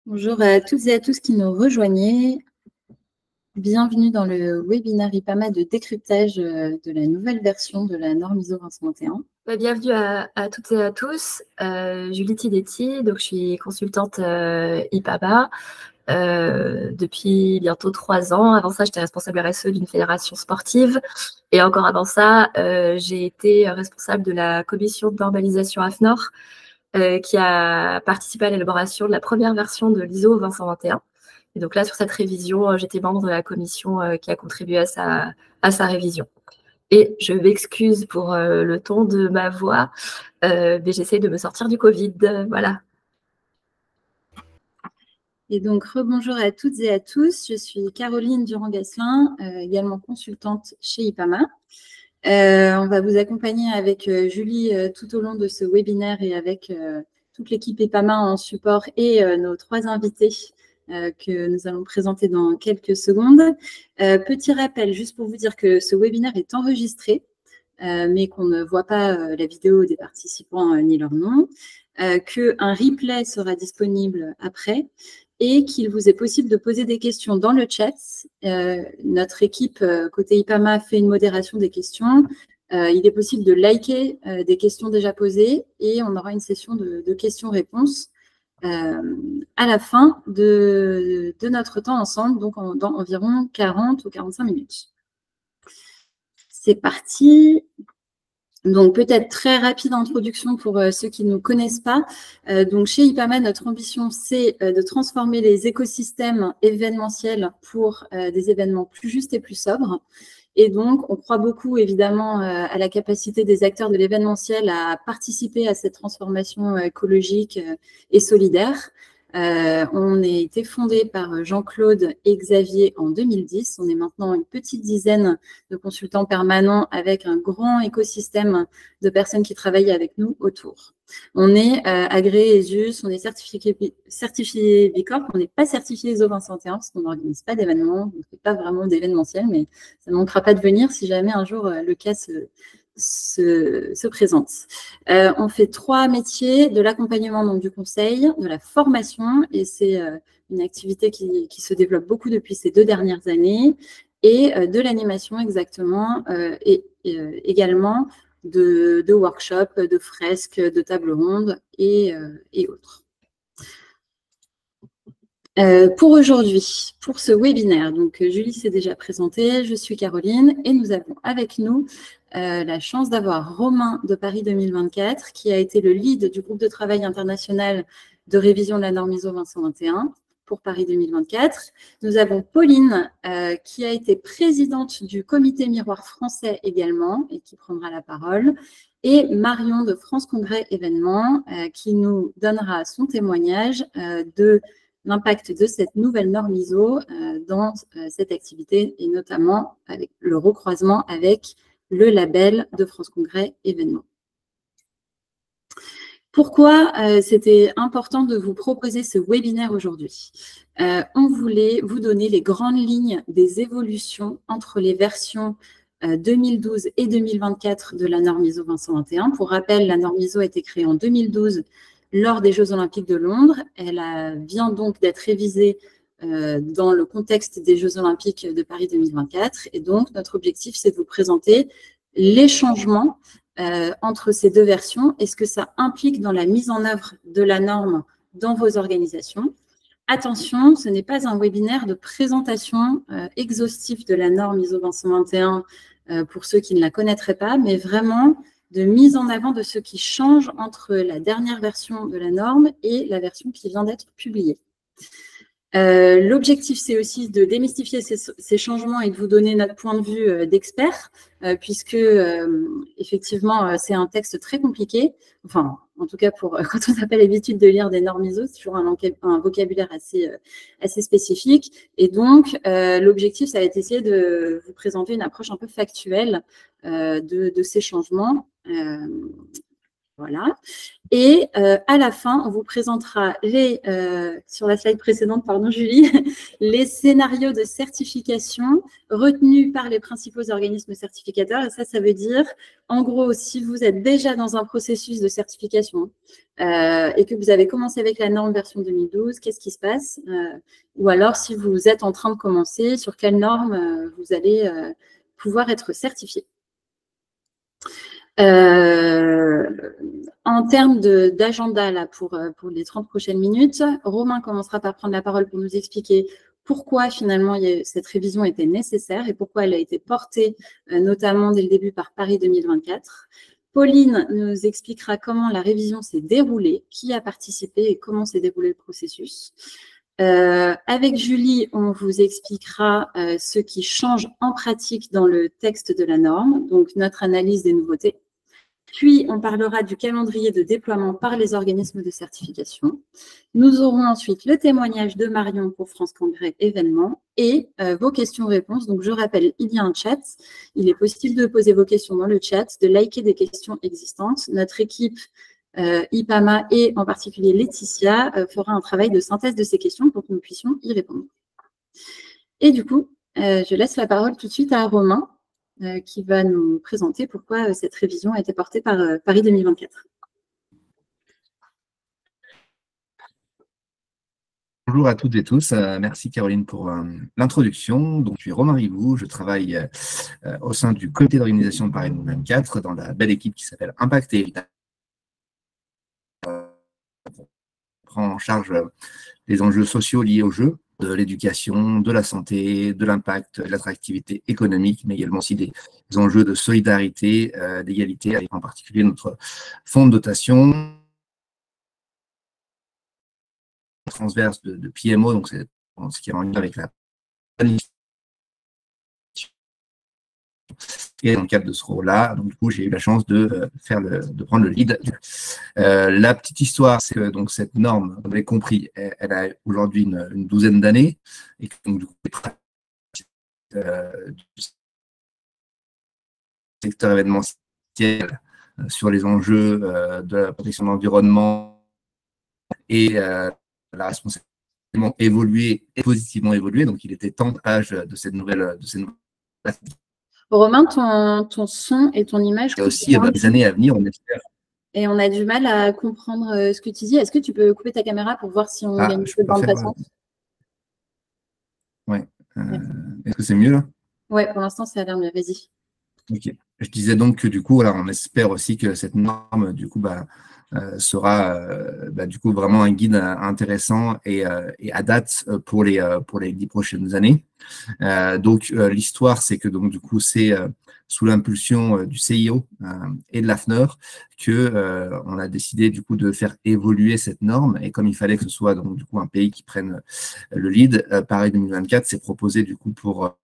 Bonjour à toutes et à tous qui nous rejoignez. Bienvenue dans le webinaire IPAMA de décryptage de la nouvelle version de la norme ISO 221. Bienvenue à toutes et à tous. Julie Tidetti, donc je suis consultante IPAMA depuis bientôt 3 ans. Avant ça, j'étais responsable RSE d'une fédération sportive. Et encore avant ça, j'ai été responsable de la commission de normalisation AFNOR qui a participé à l'élaboration de la première version de l'ISO 221. Et donc là, sur cette révision, j'étais membre de la commission qui a contribué à sa révision. Et je m'excuse pour le ton de ma voix, mais j'essaie de me sortir du Covid. Voilà. Et donc, rebonjour à toutes et à tous. Je suis Caroline Durand-Gasselin, également consultante chez IPAMA. On va vous accompagner avec Julie tout au long de ce webinaire et avec toute l'équipe IPAMA en support et nos 3 invités que nous allons présenter dans quelques secondes. Petit rappel, juste pour vous dire que ce webinaire est enregistré, mais qu'on ne voit pas la vidéo des participants ni leur nom, qu'un replay sera disponible après et qu'il vous est possible de poser des questions dans le chat. Notre équipe côté IPAMA fait une modération des questions. Il est possible de liker des questions déjà posées et on aura une session de questions-réponses à la fin de notre temps ensemble, donc dans environ 40 ou 45 minutes. C'est parti. Donc, peut-être très rapide introduction pour ceux qui ne nous connaissent pas. Donc, chez IPAMA, notre ambition, c'est de transformer les écosystèmes événementiels pour des événements plus justes et plus sobres. Et donc, on croit beaucoup, évidemment, à la capacité des acteurs de l'événementiel à participer à cette transformation écologique et solidaire. On a été fondé par Jean-Claude et Xavier en 2010. On est maintenant une petite dizaine de consultants permanents avec un grand écosystème de personnes qui travaillent avec nous autour. On est agréé ESUS, on est certifié Bicorp, on n'est pas certifié ISO 221 parce qu'on n'organise pas d'événements, on ne fait pas vraiment d'événementiel, mais ça ne manquera pas de venir si jamais un jour le cas se présente. On fait 3 métiers, de l'accompagnement, donc du conseil, de la formation, et c'est une activité qui se développe beaucoup depuis ces 2 dernières années, et de l'animation exactement, et également de workshops, de fresques, de tables rondes et autres. Pour aujourd'hui, pour ce webinaire, donc Julie s'est déjà présentée, je suis Caroline et nous avons avec nous la chance d'avoir Romain de Paris 2024 qui a été le lead du groupe de travail international de révision de la norme ISO 221 pour Paris 2024. Nous avons Pauline qui a été présidente du comité miroir français également et qui prendra la parole. Et Marion de France Congrès Événements qui nous donnera son témoignage de l'impact de cette nouvelle norme ISO dans cette activité et notamment avec le recroisement avec le label de France Congrès Événements. Pourquoi c'était important de vous proposer ce webinaire aujourd'hui? On voulait vous donner les grandes lignes des évolutions entre les versions 2012 et 2024 de la norme ISO 221. Pour rappel, la norme ISO a été créée en 2012 lors des Jeux Olympiques de Londres. Elle vient donc d'être révisée dans le contexte des Jeux Olympiques de Paris 2024. Et donc, notre objectif, c'est de vous présenter les changements entre ces 2 versions et ce que ça implique dans la mise en œuvre de la norme dans vos organisations. Attention, ce n'est pas un webinaire de présentation exhaustif de la norme ISO 221 pour ceux qui ne la connaîtraient pas, mais vraiment de mise en avant de ce qui change entre la dernière version de la norme et la version qui vient d'être publiée. L'objectif, c'est aussi de démystifier ces changements et de vous donner notre point de vue d'expert, puisque effectivement, c'est un texte très compliqué. Enfin, en tout cas, quand on n'a pas l'habitude de lire des normes ISO, c'est toujours un vocabulaire assez spécifique. Et donc, l'objectif, ça va être d'essayer de vous présenter une approche un peu factuelle de ces changements. Voilà. Et à la fin, on vous présentera sur la slide précédente, pardon Julie, les scénarios de certification retenus par les principaux organismes certificateurs. Et ça veut dire, en gros, si vous êtes déjà dans un processus de certification et que vous avez commencé avec la norme version 2012, qu'est-ce qui se passe? Ou alors, si vous êtes en train de commencer, sur quelle norme vous allez pouvoir être certifié. En termes d'agenda là pour les 30 prochaines minutes, Romain commencera par prendre la parole pour nous expliquer pourquoi finalement cette révision était nécessaire et pourquoi elle a été portée notamment dès le début par Paris 2024. Pauline nous expliquera comment la révision s'est déroulée, qui a participé et comment s'est déroulé le processus. Avec Julie, on vous expliquera ce qui change en pratique dans le texte de la norme, donc notre analyse des nouveautés. Puis, on parlera du calendrier de déploiement par les organismes de certification. Nous aurons ensuite le témoignage de Marion pour France Congrès événements et vos questions-réponses. Donc, je rappelle, il y a un chat. Il est possible de poser vos questions dans le chat, de liker des questions existantes. Notre équipe IPAMA et en particulier Laetitia fera un travail de synthèse de ces questions pour que nous puissions y répondre. Et du coup, je laisse la parole tout de suite à Romain qui va nous présenter pourquoi cette révision a été portée par Paris 2024. Bonjour à toutes et tous, merci Caroline pour l'introduction. Donc, je suis Romain Rivou, je travaille au sein du comité d'organisation de Paris 2024 dans la belle équipe qui s'appelle Impact et Héritage. Prend en charge les enjeux sociaux liés au jeu, de l'éducation, de la santé, de l'impact, de l'attractivité économique, mais également aussi des enjeux de solidarité, d'égalité, avec en particulier notre fonds de dotation transverse de PMO, donc c'est ce qui est en lien avec la planification. Et dans le cadre de ce rôle-là, donc du coup, j'ai eu la chance de prendre le lead. La petite histoire, c'est que donc cette norme, vous l'avez compris, elle a aujourd'hui une douzaine d'années, et que donc du coup, du secteur événementiel sur les enjeux de la protection de l'environnement et la responsabilité évolué et positivement évolué. Donc, il était temps de cette nouvelle. Romain, ton son et ton image. Il y a aussi des années à venir, on espère. Et on a du mal à comprendre ce que tu dis. Est-ce que tu peux couper ta caméra pour voir si on gagne un peu de bande passante? Oui. Est-ce que c'est mieux là? Oui, pour l'instant, ça a l'air mieux. Vas-y. Ok. Je disais donc que du coup, voilà, on espère aussi que cette norme, du coup, sera du coup vraiment un guide intéressant et à date pour les 10 prochaines années. Donc l'histoire, c'est que donc du coup c'est sous l'impulsion du CIO et de l'AFNOR que on a décidé du coup de faire évoluer cette norme, et comme il fallait que ce soit donc du coup un pays qui prenne le lead, Paris 2024 s'est proposé du coup pour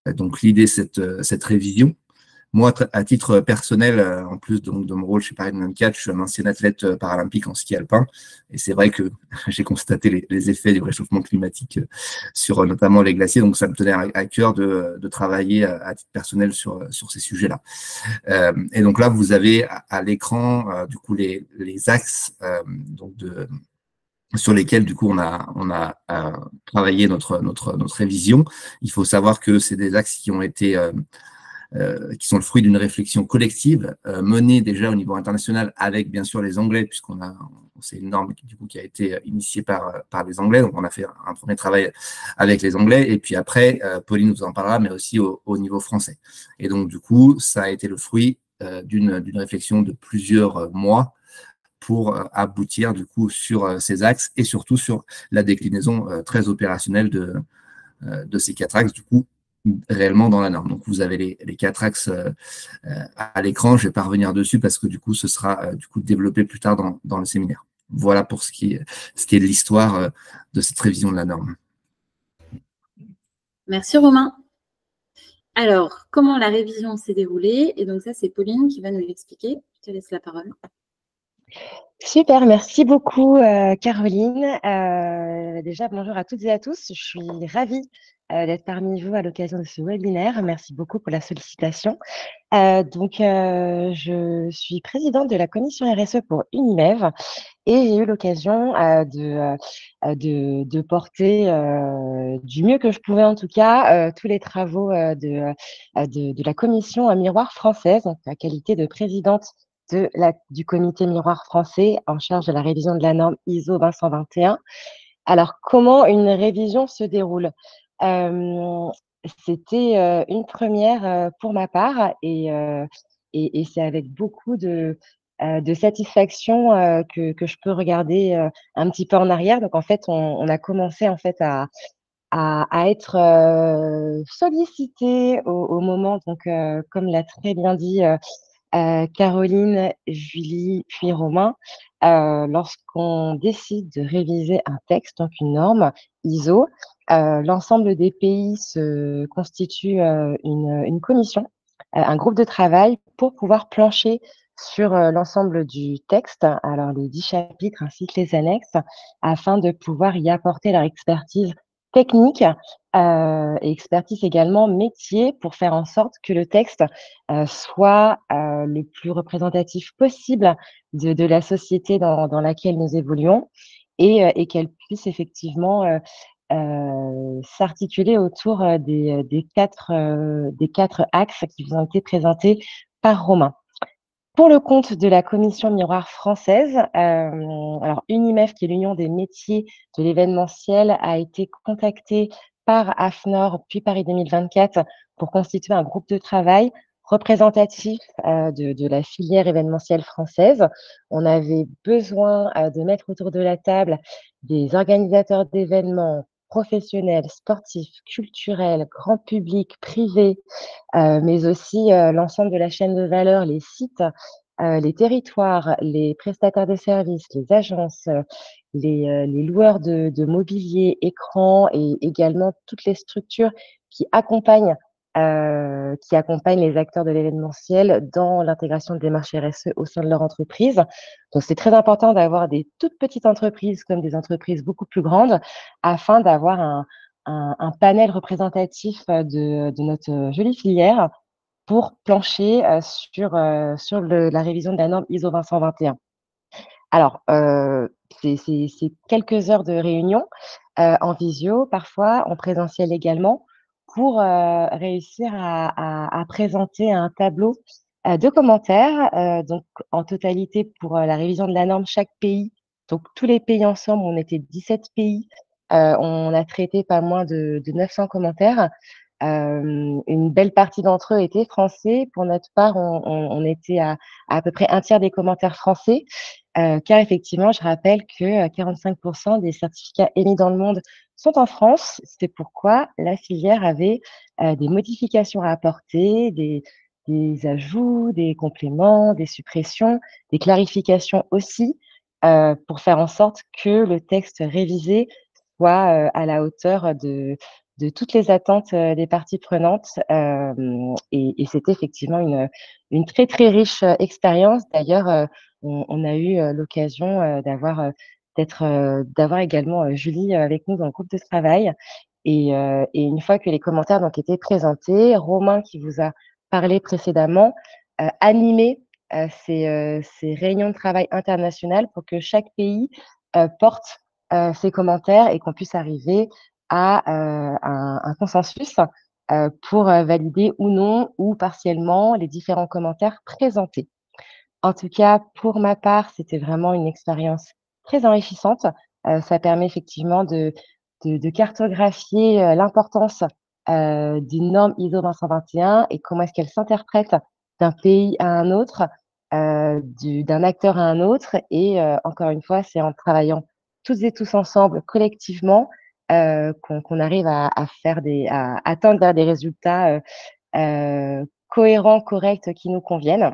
donc l'idée cette révision. Moi, à titre personnel, en plus donc, de mon rôle chez Paris 2024, je suis un ancien athlète paralympique en ski alpin. Et c'est vrai que j'ai constaté les effets du réchauffement climatique sur notamment les glaciers. Donc, ça me tenait à cœur de travailler à titre personnel sur ces sujets-là. Et donc là, vous avez à l'écran du coup les axes donc sur lesquels du coup on a travaillé notre révision. Il faut savoir que c'est des axes qui ont été qui sont le fruit d'une réflexion collective menée déjà au niveau international avec bien sûr les Anglais, c'est une norme qui a été initiée par les Anglais, donc on a fait un premier travail avec les Anglais, et puis après, Pauline nous en parlera, mais aussi au niveau français. Et donc du coup, ça a été le fruit d'une réflexion de plusieurs mois pour aboutir du coup sur ces axes et surtout sur la déclinaison très opérationnelle de ces 4 axes, du coup, réellement dans la norme. Donc, vous avez les 4 axes à l'écran. Je ne vais pas revenir dessus parce que du coup, ce sera du coup développé plus tard dans le séminaire. Voilà pour ce qui est de l'histoire de cette révision de la norme. Merci Romain. Alors, comment la révision s'est déroulée? Et donc ça, c'est Pauline qui va nous l'expliquer. Je te laisse la parole. Super, merci beaucoup Caroline. Déjà, bonjour à toutes et à tous. Je suis ravie d'être parmi vous à l'occasion de ce webinaire. Merci beaucoup pour la sollicitation. Je suis présidente de la commission RSE pour Unimev et j'ai eu l'occasion de porter du mieux que je pouvais en tout cas tous les travaux de la commission Miroir française, donc la qualité de présidente du comité Miroir français en charge de la révision de la norme ISO 20121. Alors, comment une révision se déroule? Euh, C'était une première pour ma part et c'est avec beaucoup de satisfaction que je peux regarder un petit peu en arrière. Donc, en fait, on a commencé en fait à être sollicité au moment, donc, comme l'a très bien dit Caroline, Julie, puis Romain, lorsqu'on décide de réviser un texte, donc une norme ISO, l'ensemble des pays se constitue une commission, un groupe de travail pour pouvoir plancher sur l'ensemble du texte, alors les 10 chapitres ainsi que les annexes, afin de pouvoir y apporter leur expertise technique et expertise également métier pour faire en sorte que le texte soit le plus représentatif possible de la société dans laquelle nous évoluons et qu'elle puisse effectivement s'articuler autour des quatre axes qui vous ont été présentés par Romain. Pour le compte de la commission Miroir française, alors Unimef, qui est l'Union des métiers de l'événementiel, a été contactée par AFNOR puis Paris 2024 pour constituer un groupe de travail représentatif de la filière événementielle française. On avait besoin de mettre autour de la table des organisateurs d'événements professionnels, sportifs, culturels, grand public, privés, mais aussi l'ensemble de la chaîne de valeur, les sites, les territoires, les prestataires de services, les agences, les loueurs de mobilier, écrans et également toutes les structures qui accompagnent les acteurs de l'événementiel dans l'intégration de démarches RSE au sein de leur entreprise. Donc, c'est très important d'avoir des toutes petites entreprises comme des entreprises beaucoup plus grandes afin d'avoir un panel représentatif de notre jolie filière pour plancher sur la révision de la norme ISO 20021. Alors, c'est quelques heures de réunion en visio, parfois en présentiel également, pour réussir à présenter un tableau de commentaires. Donc, en totalité, pour la révision de la norme, chaque pays, donc tous les pays ensemble, on était 17 pays, on a traité pas moins de 900 commentaires. Une belle partie d'entre eux étaient français. Pour notre part, on était à peu près un tiers des commentaires français, car effectivement, je rappelle que 45% des certificats émis dans le monde sont en France. C'est pourquoi la filière avait des modifications à apporter, des ajouts, des compléments, des suppressions, des clarifications aussi, pour faire en sorte que le texte révisé soit à la hauteur de toutes les attentes des parties prenantes. Et c'était effectivement une très, très riche expérience. D'ailleurs, on a eu l'occasion d'avoir également Julie avec nous dans le groupe de travail. Et une fois que les commentaires donc étaient présentés, Romain, qui vous a parlé précédemment, animé ces réunions de travail internationales pour que chaque pays porte ses commentaires et qu'on puisse arriver à un consensus pour valider ou non ou partiellement les différents commentaires présentés. En tout cas, pour ma part, c'était vraiment une expérience très enrichissante. Ça permet effectivement de cartographier l'importance d'une norme ISO 221 et comment est-ce qu'elle s'interprète d'un pays à un autre, d'un acteur à un autre. Et encore une fois, c'est en travaillant toutes et tous ensemble, collectivement, qu'on arrive à atteindre vers des résultats cohérents, corrects, qui nous conviennent.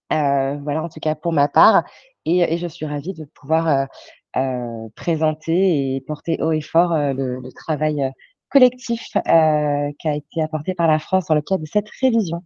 Voilà, en tout cas pour ma part. Et je suis ravie de pouvoir présenter et porter haut et fort le travail collectif qui a été apporté par la France dans le cadre de cette révision.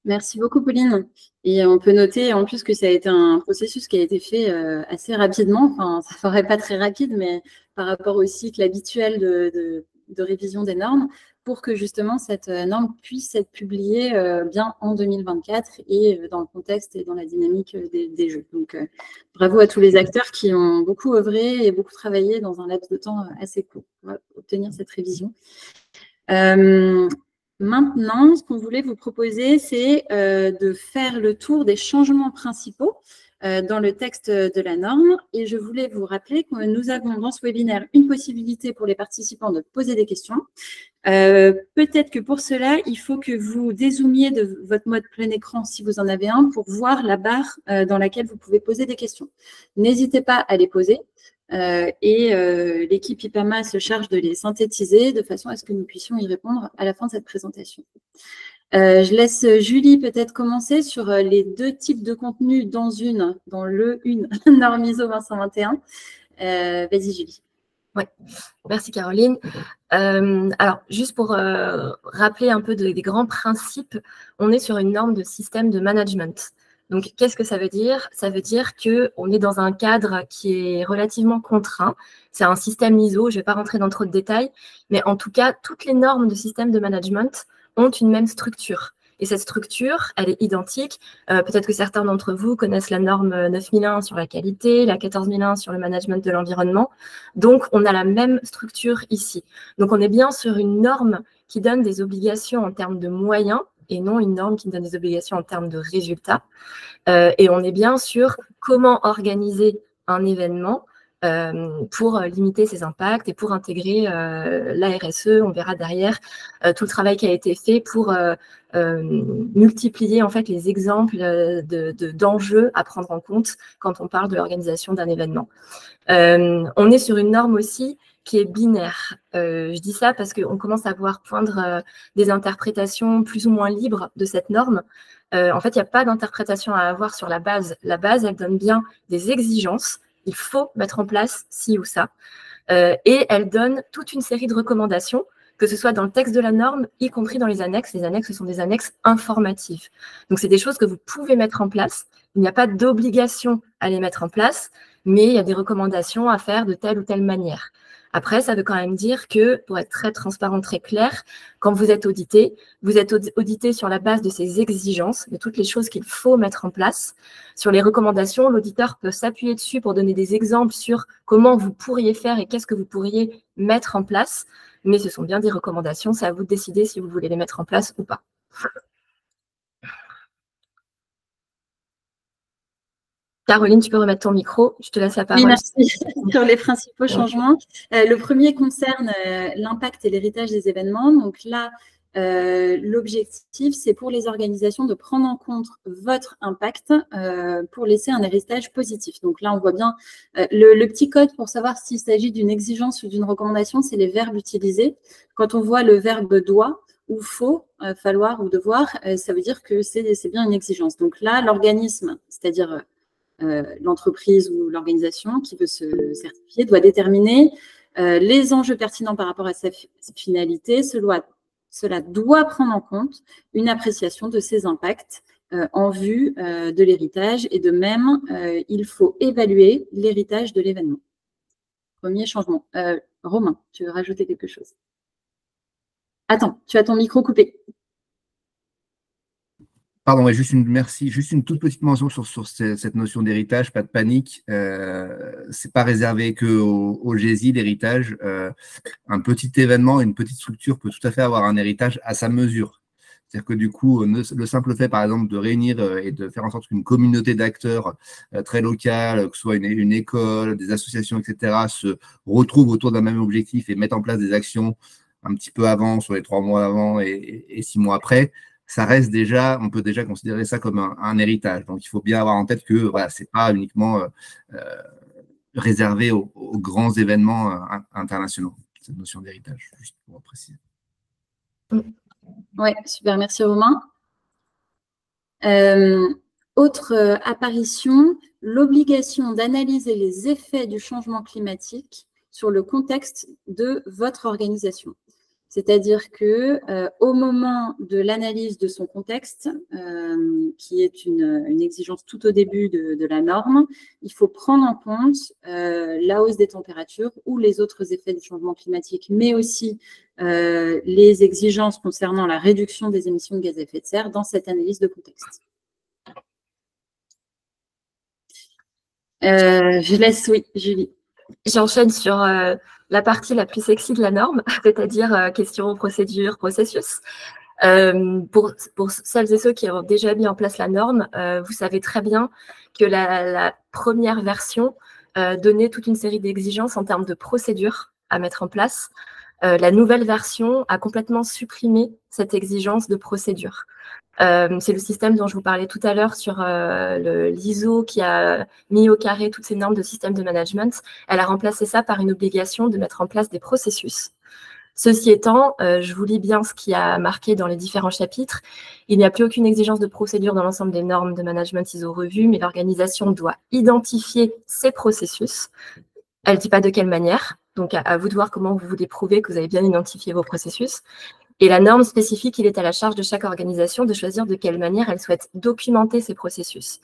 Merci beaucoup, Pauline. Et on peut noter en plus que ça a été un processus qui a été fait assez rapidement. Enfin, ça ne paraît pas très rapide, mais par rapport au cycle habituel de révision des normes, pour que justement cette norme puisse être publiée bien en 2024 et dans le contexte et dans la dynamique des jeux. Donc, bravo à tous les acteurs qui ont beaucoup œuvré et beaucoup travaillé dans un laps de temps assez court pour obtenir cette révision. Maintenant, ce qu'on voulait vous proposer, c'est de faire le tour des changements principaux dans le texte de la norme. Et je voulais vous rappeler que nous avons dans ce webinaire une possibilité pour les participants de poser des questions. Peut-être que pour cela, il faut que vous dézoomiez de votre mode plein écran, si vous en avez un, pour voir la barre dans laquelle vous pouvez poser des questions. N'hésitez pas à les poser. L'équipe IPAMA se charge de les synthétiser de façon à ce que nous puissions y répondre à la fin de cette présentation. Je laisse Julie peut-être commencer sur les deux types de contenus dans le norme ISO 221. Vas-y, Julie. Oui, merci Caroline. Alors, juste pour rappeler un peu des grands principes, on est sur une norme de système de management. Donc, qu'est-ce que ça veut dire? Ça veut dire qu'on est dans un cadre qui est relativement contraint. C'est un système ISO, je ne vais pas rentrer dans trop de détails, mais en tout cas, toutes les normes de système de management ont une même structure. Et cette structure, elle est identique. Peut-être que certains d'entre vous connaissent la norme 9001 sur la qualité, la 14001 sur le management de l'environnement. Donc, on a la même structure ici. Donc, on est bien sur une norme qui donne des obligations en termes de moyens, et non une norme qui donne des obligations en termes de résultats. Et on est bien sur comment organiser un événement pour limiter ses impacts et pour intégrer la RSE. On verra derrière tout le travail qui a été fait pour multiplier en fait les exemples d'enjeux à prendre en compte quand on parle de l'organisation d'un événement. On est sur une norme aussi qui est binaire. Je dis ça parce qu'on commence à voir poindre des interprétations plus ou moins libres de cette norme. En fait, il n'y a pas d'interprétation à avoir sur la base. La base, elle donne bien des exigences. Il faut mettre en place ci ou ça. Et elle donne toute une série de recommandations, que ce soit dans le texte de la norme, y compris dans les annexes. Les annexes, ce sont des annexes informatives. Donc, c'est des choses que vous pouvez mettre en place. Il n'y a pas d'obligation à les mettre en place, mais il y a des recommandations à faire de telle ou telle manière. Après, ça veut quand même dire que, pour être très transparent, très clair, quand vous êtes audité sur la base de ces exigences, de toutes les choses qu'il faut mettre en place. Sur les recommandations, l'auditeur peut s'appuyer dessus pour donner des exemples sur comment vous pourriez faire et qu'est-ce que vous pourriez mettre en place. Mais ce sont bien des recommandations, c'est à vous de décider si vous voulez les mettre en place ou pas. Caroline, tu peux remettre ton micro, je te laisse la parole. Oui, merci. Sur les principaux changements. Le premier concerne l'impact et l'héritage des événements. Donc là, l'objectif, c'est pour les organisations de prendre en compte votre impact pour laisser un héritage positif. Donc là, on voit bien le petit code pour savoir s'il s'agit d'une exigence ou d'une recommandation, c'est les verbes utilisés. Quand on voit le verbe doit ou faut, falloir ou devoir, ça veut dire que c'est bien une exigence. Donc là, l'organisme, c'est-à-dire l'entreprise ou l'organisation qui veut se certifier doit déterminer les enjeux pertinents par rapport à sa finalité. Cela doit prendre en compte une appréciation de ses impacts en vue de l'héritage et de même, il faut évaluer l'héritage de l'événement. Premier changement. Romain, tu veux rajouter quelque chose? Attends, tu as ton micro coupé. Pardon, juste une toute petite mention sur cette notion d'héritage, pas de panique. C'est pas réservé qu'au GESI, l'héritage. Un petit événement, une petite structure peut tout à fait avoir un héritage à sa mesure. C'est-à-dire que du coup, le simple fait, par exemple, de réunir et de faire en sorte qu'une communauté d'acteurs très locale, que ce soit une école, des associations, etc., se retrouvent autour d'un même objectif et mettent en place des actions un petit peu avant, sur les 3 mois avant et 6 mois après, ça reste déjà, on peut déjà considérer ça comme un héritage. Donc, il faut bien avoir en tête que voilà, ce n'est pas uniquement réservé aux grands événements internationaux, cette notion d'héritage, juste pour préciser. Oui, super, merci Romain. Autre apparition, l'obligation d'analyser les effets du changement climatique sur le contexte de votre organisation. C'est-à-dire que au moment de l'analyse de son contexte, qui est une exigence tout au début de la norme, il faut prendre en compte la hausse des températures ou les autres effets du changement climatique, mais aussi les exigences concernant la réduction des émissions de gaz à effet de serre dans cette analyse de contexte. Je laisse, oui, Julie. J'enchaîne sur la partie la plus sexy de la norme, c'est-à-dire questions, procédures, processus. Pour celles et ceux qui ont déjà mis en place la norme, vous savez très bien que la première version donnait toute une série d'exigences en termes de procédures à mettre en place. La nouvelle version a complètement supprimé cette exigence de procédure. C'est le système dont je vous parlais tout à l'heure sur l'ISO qui a mis au carré toutes ces normes de système de management. Elle a remplacé ça par une obligation de mettre en place des processus. Ceci étant, je vous lis bien ce qui a marqué dans les différents chapitres. Il n'y a plus aucune exigence de procédure dans l'ensemble des normes de management ISO revues, mais l'organisation doit identifier ses processus. Elle ne dit pas de quelle manière, donc à vous de voir comment vous voulez prouver que vous avez bien identifié vos processus. Et la norme spécifique, il est à la charge de chaque organisation de choisir de quelle manière elle souhaite documenter ses processus.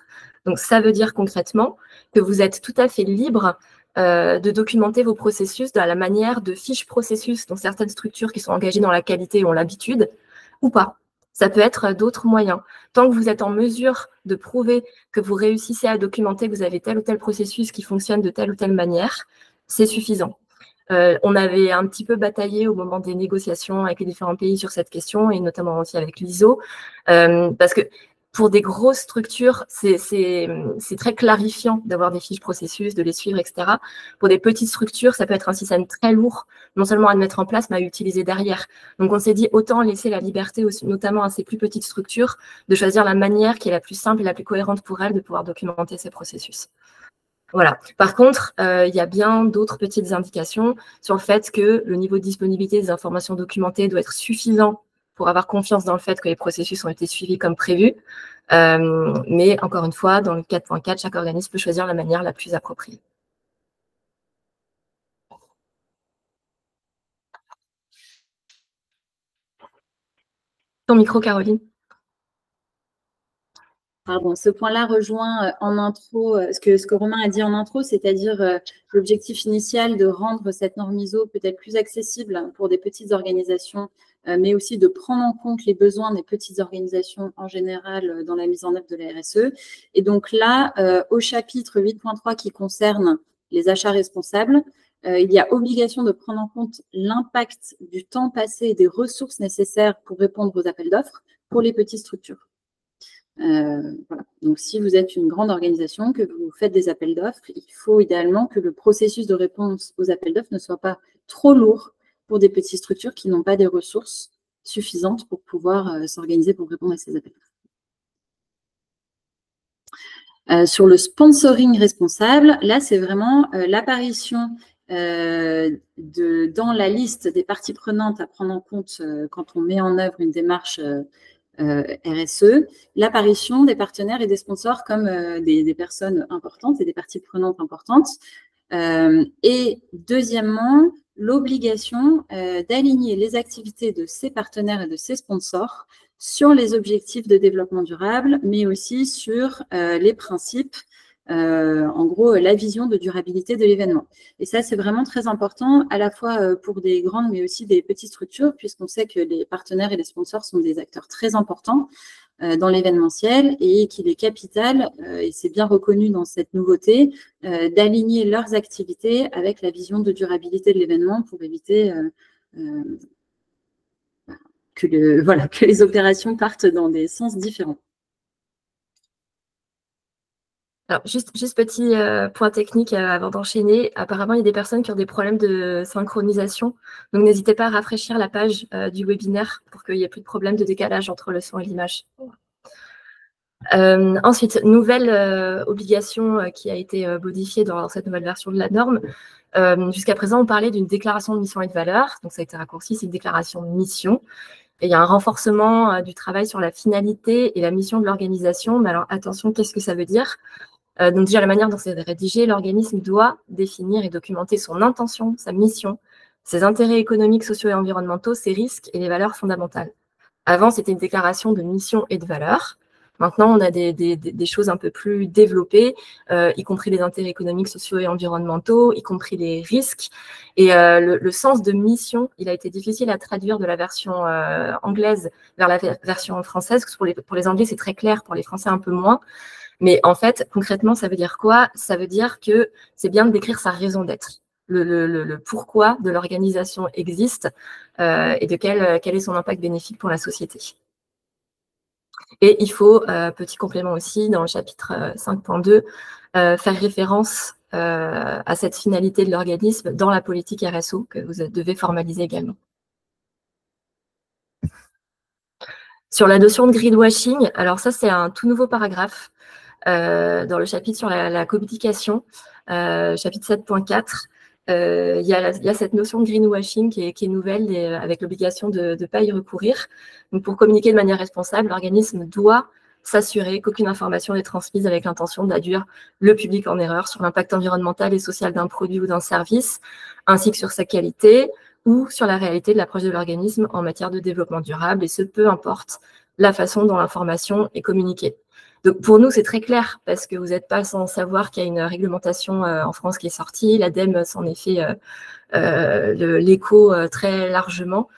Donc, ça veut dire concrètement que vous êtes tout à fait libre de documenter vos processus de la manière de fiches processus dont certaines structures qui sont engagées dans la qualité ont l'habitude, ou pas. Ça peut être d'autres moyens. Tant que vous êtes en mesure de prouver que vous réussissez à documenter que vous avez tel ou tel processus qui fonctionne de telle ou telle manière, c'est suffisant. On avait un petit peu bataillé au moment des négociations avec les différents pays sur cette question, et notamment aussi avec l'ISO, parce que pour des grosses structures, c'est très clarifiant d'avoir des fiches processus, de les suivre, etc. Pour des petites structures, ça peut être un système très lourd, non seulement à mettre en place, mais à utiliser derrière. Donc, on s'est dit, autant laisser la liberté, aussi, notamment à ces plus petites structures, de choisir la manière qui est la plus simple et la plus cohérente pour elles de pouvoir documenter ces processus. Voilà. Par contre, il y a bien d'autres petites indications sur le fait que le niveau de disponibilité des informations documentées doit être suffisant pour avoir confiance dans le fait que les processus ont été suivis comme prévu. Mais encore une fois, dans le 4.4, chaque organisme peut choisir la manière la plus appropriée. Ton micro, Caroline. Pardon, ce point-là rejoint en intro ce que Romain a dit en intro, c'est-à-dire l'objectif initial de rendre cette norme ISO peut-être plus accessible pour des petites organisations, mais aussi de prendre en compte les besoins des petites organisations en général dans la mise en œuvre de la RSE. Et donc là, au chapitre 8.3 qui concerne les achats responsables, il y a obligation de prendre en compte l'impact du temps passé et des ressources nécessaires pour répondre aux appels d'offres pour les petites structures. Voilà. Donc, si vous êtes une grande organisation, que vous faites des appels d'offres, il faut idéalement que le processus de réponse aux appels d'offres ne soit pas trop lourd pour des petites structures qui n'ont pas des ressources suffisantes pour pouvoir s'organiser pour répondre à ces appels d'offres. Sur le sponsoring responsable, là, c'est vraiment l'apparition dans la liste des parties prenantes à prendre en compte quand on met en œuvre une démarche RSE, l'apparition des partenaires et des sponsors comme des personnes importantes et des parties prenantes importantes. Et deuxièmement, l'obligation d'aligner les activités de ces partenaires et de ces sponsors sur les objectifs de développement durable, mais aussi sur les principes, en gros, la vision de durabilité de l'événement. Et ça, c'est vraiment très important, à la fois pour des grandes, mais aussi des petites structures, puisqu'on sait que les partenaires et les sponsors sont des acteurs très importants dans l'événementiel et qu'il est capital, et c'est bien reconnu dans cette nouveauté, d'aligner leurs activités avec la vision de durabilité de l'événement pour éviter que les opérations partent dans des sens différents. Alors, juste petit point technique avant d'enchaîner. Apparemment, il y a des personnes qui ont des problèmes de synchronisation. Donc, n'hésitez pas à rafraîchir la page du webinaire pour qu'il n'y ait plus de problème de décalage entre le son et l'image. Ensuite, nouvelle obligation qui a été modifiée dans cette nouvelle version de la norme. Jusqu'à présent, on parlait d'une déclaration de mission et de valeur. Donc, ça a été raccourci, c'est une déclaration de mission. Et il y a un renforcement du travail sur la finalité et la mission de l'organisation. Mais alors, attention, qu'est-ce que ça veut dire ? Donc déjà, la manière dont c'est rédigé, l'organisme doit définir et documenter son intention, sa mission, ses intérêts économiques, sociaux et environnementaux, ses risques et les valeurs fondamentales. Avant, c'était une déclaration de mission et de valeurs. Maintenant, on a des choses un peu plus développées, y compris les intérêts économiques, sociaux et environnementaux, y compris les risques. Et le sens de mission, il a été difficile à traduire de la version anglaise vers la version française. Pour les Anglais, c'est très clair, pour les Français, un peu moins. Mais en fait, concrètement, ça veut dire quoi? Ça veut dire que c'est bien de décrire sa raison d'être. Le pourquoi de l'organisation existe et de quel est son impact bénéfique pour la société. Et il faut, petit complément aussi, dans le chapitre 5.2, faire référence à cette finalité de l'organisme dans la politique RSO que vous devez formaliser également. Sur la notion de greenwashing, alors ça, c'est un tout nouveau paragraphe dans le chapitre sur la communication, chapitre 7.4. Il y a cette notion de greenwashing qui est nouvelle avec l'obligation de ne pas y recourir. Donc, pour communiquer de manière responsable, l'organisme doit s'assurer qu'aucune information n'est transmise avec l'intention d'induire le public en erreur sur l'impact environnemental et social d'un produit ou d'un service, ainsi que sur sa qualité ou sur la réalité de l'approche de l'organisme en matière de développement durable, et ce, peu importe la façon dont l'information est communiquée. Donc, pour nous, c'est très clair, parce que vous n'êtes pas sans savoir qu'il y a une réglementation en France qui est sortie. L'ADEME s'en est fait l'écho très largement.